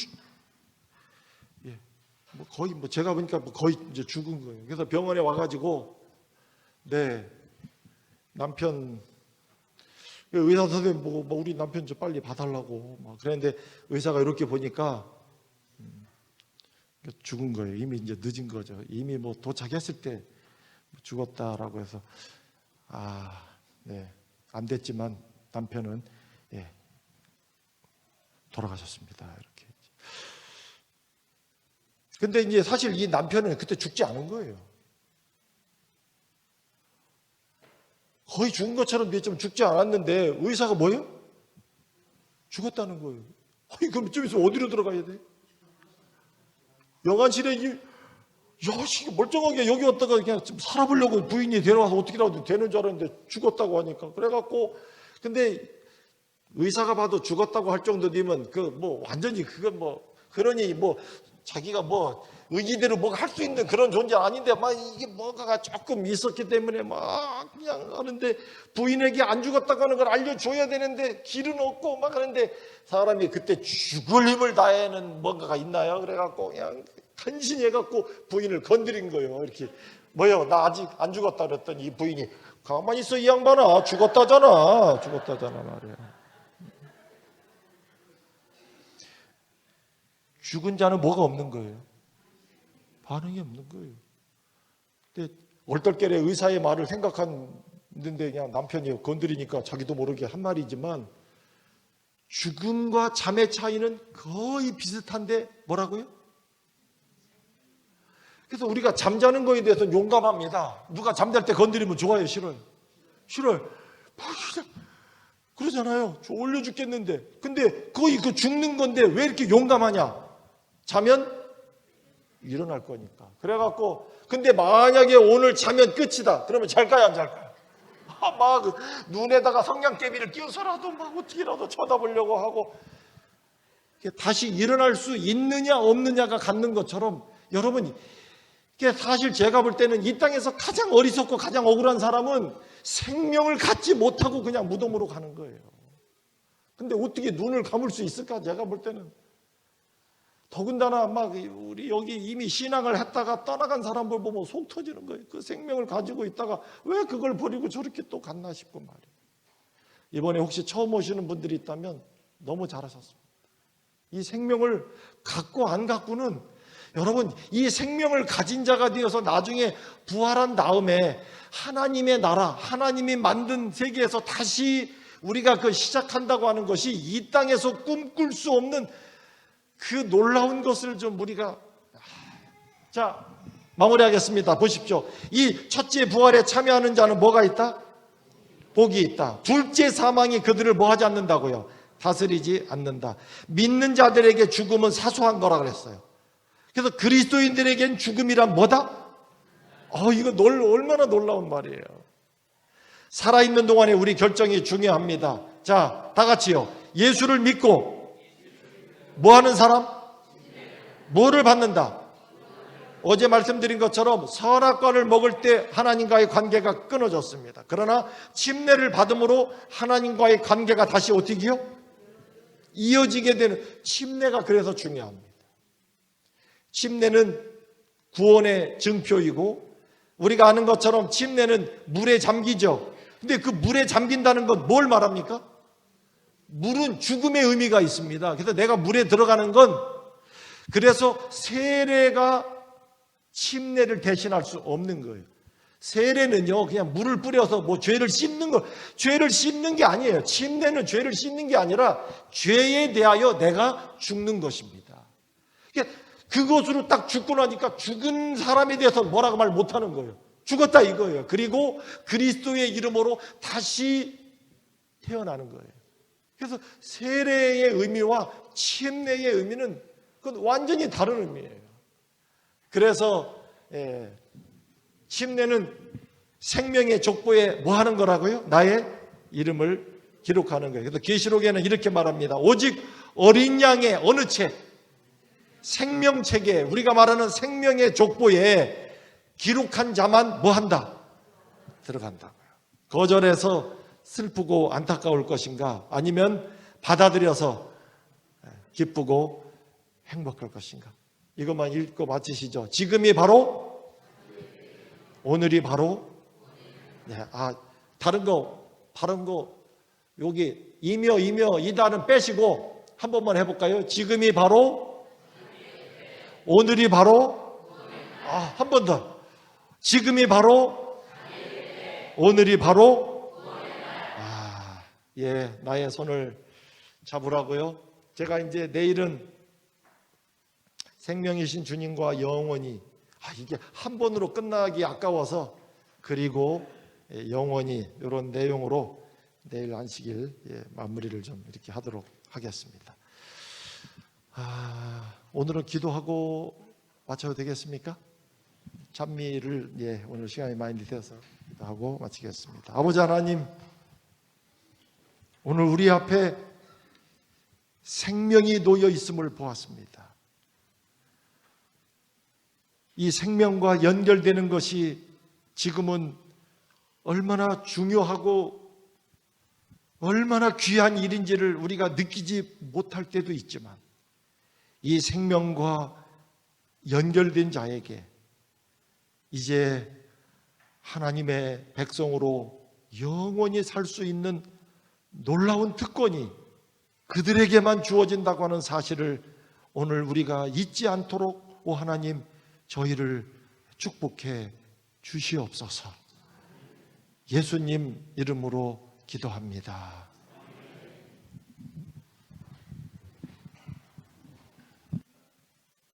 제가 보니까 거의 이제 죽은 거예요. 그래서 병원에 와가지고 네 남편 의사 선생님 보고 우리 남편 좀 빨리 봐달라고 막 그랬는데 의사가 이렇게 보니까 죽은 거예요. 이미 이제 늦은 거죠. 이미 뭐 도착했을 때 죽었다라고 해서 네. 안 됐지만 남편은 돌아가셨습니다. 이렇게. 근데 이제 사실 이 남편은 그때 죽지 않은 거예요. 거의 죽은 것처럼 좀 죽지 않았는데 의사가 뭐예요? 죽었다는 거예요. 그럼 좀 있으면 어디로 들어가야 돼? 영안실에 멀쩡하게 여기 왔다가 그냥 좀 살아보려고 부인이 데려와서 어떻게라도 되는 줄 알았는데 죽었다고 하니까. 그래갖고, 근데 의사가 봐도 죽었다고 할 정도면 완전히 그러니 자기가 의지대로 뭐가 할 수 있는 그런 존재 아닌데 이게 뭐가가 조금 있었기 때문에 그냥 하는데 부인에게 안 죽었다고 하는 걸 알려줘야 되는데 길은 없고 하는데 사람이 그때 죽을 힘을 다하는 뭔가가 있나요? 그래갖고 그냥 간신해갖고 부인을 건드린 거예요. 이렇게 나 아직 안 죽었다 그랬더니 이 부인이 가만히 있어 이 양반아 죽었다잖아 말이야. 죽은 자는 뭐가 없는 거예요? 반응이 없는 거예요. 근데 얼떨결에 의사의 말을 생각했는데 그냥 남편이 건드리니까 자기도 모르게 한 말이지만 죽음과 잠의 차이는 거의 비슷한데 뭐라고요? 그래서 우리가 잠자는 거에 대해서는 용감합니다. 누가 잠잘 때 건드리면 좋아요? 싫어요? 그러잖아요. 졸려 죽겠는데. 근데 거의 죽는 건데 왜 이렇게 용감하냐? 자면 일어날 거니까. 그래갖고 근데 만약에 오늘 자면 끝이다. 그러면 잘까요? 안 잘까요? 눈에다가 성냥개비를 끼워서라도 어떻게라도 쳐다보려고 하고 다시 일어날 수 있느냐 없느냐가 갖는 것처럼 여러분 사실 제가 볼 때는 이 땅에서 가장 어리석고 가장 억울한 사람은 생명을 갖지 못하고 그냥 무덤으로 가는 거예요. 근데 어떻게 눈을 감을 수 있을까? 제가 볼 때는 더군다나 우리 여기 이미 신앙을 했다가 떠나간 사람들 보면 속 터지는 거예요. 그 생명을 가지고 있다가 왜 그걸 버리고 저렇게 또 갔나 싶고 말이에요. 이번에 혹시 처음 오시는 분들이 있다면 너무 잘하셨습니다. 이 생명을 갖고 안 갖고는 여러분 이 생명을 가진 자가 되어서 나중에 부활한 다음에 하나님의 나라, 하나님이 만든 세계에서 다시 우리가 시작한다고 하는 것이 이 땅에서 꿈꿀 수 없는 그 놀라운 것을 좀 우리가 자 마무리하겠습니다. 보십시오. 이 첫째 부활에 참여하는 자는 뭐가 있다? 복이 있다. 둘째 사망이 그들을 뭐 하지 않는다고요? 다스리지 않는다. 믿는 자들에게 죽음은 사소한 거라 그랬어요. 그래서 그리스도인들에겐 죽음이란 뭐다? 이거 얼마나 놀라운 말이에요. 살아있는 동안에 우리 결정이 중요합니다. 자, 다 같이요. 예수를 믿고 뭐 하는 사람? 뭐를 받는다? 어제 말씀드린 것처럼 선악과를 먹을 때 하나님과의 관계가 끊어졌습니다. 그러나 침례를 받음으로 하나님과의 관계가 다시 어떻게요? 이어지게 되는 침례가 그래서 중요합니다. 침례는 구원의 증표이고 우리가 아는 것처럼 침례는 물에 잠기죠. 근데 그 물에 잠긴다는 건 뭘 말합니까? 물은 죽음의 의미가 있습니다. 그래서 내가 물에 들어가는 건 그래서 세례가 침례를 대신할 수 없는 거예요. 세례는요 그냥 물을 뿌려서 죄를 씻는 게 아니에요. 침례는 죄를 씻는 게 아니라 죄에 대하여 내가 죽는 것입니다. 그것으로 딱 죽고 나니까 죽은 사람에 대해서 뭐라고 말 못하는 거예요. 죽었다 이거예요. 그리고 그리스도의 이름으로 다시 태어나는 거예요. 그래서 세례의 의미와 침례의 의미는 그건 완전히 다른 의미예요. 그래서 침례는 생명의 족보에 뭐 하는 거라고요? 나의 이름을 기록하는 거예요. 그래서 계시록에는 이렇게 말합니다. 오직 어린 양의 어느 책? 생명책에, 우리가 말하는 생명의 족보에 기록한 자만 뭐 한다? 들어간다고요. 거절해서 슬프고 안타까울 것인가? 아니면 받아들여서 기쁘고 행복할 것인가? 이것만 읽고 마치시죠. 지금이 바로, 오늘이 바로, 다른 거 여기 이며 이다는 빼시고 한 번만 해볼까요? 지금이 바로, 오늘이 바로, 한 번 더. 지금이 바로, 오늘이 바로, 나의 손을 잡으라고요. 제가 이제 내일은 생명이신 주님과 영원히, 이게 한 번으로 끝나기 아까워서, 그리고 영원히 이런 내용으로 내일 안식일 마무리를 좀 이렇게 하도록 하겠습니다. 오늘은 기도하고 마쳐도 되겠습니까? 찬미를 오늘 시간이 많이 되어서 기도하고 마치겠습니다. 아버지 하나님, 오늘 우리 앞에 생명이 놓여 있음을 보았습니다. 이 생명과 연결되는 것이 지금은 얼마나 중요하고 얼마나 귀한 일인지를 우리가 느끼지 못할 때도 있지만, 이 생명과 연결된 자에게 이제 하나님의 백성으로 영원히 살 수 있는 놀라운 특권이 그들에게만 주어진다고 하는 사실을 오늘 우리가 잊지 않도록 오 하나님, 저희를 축복해 주시옵소서. 예수님 이름으로 기도합니다.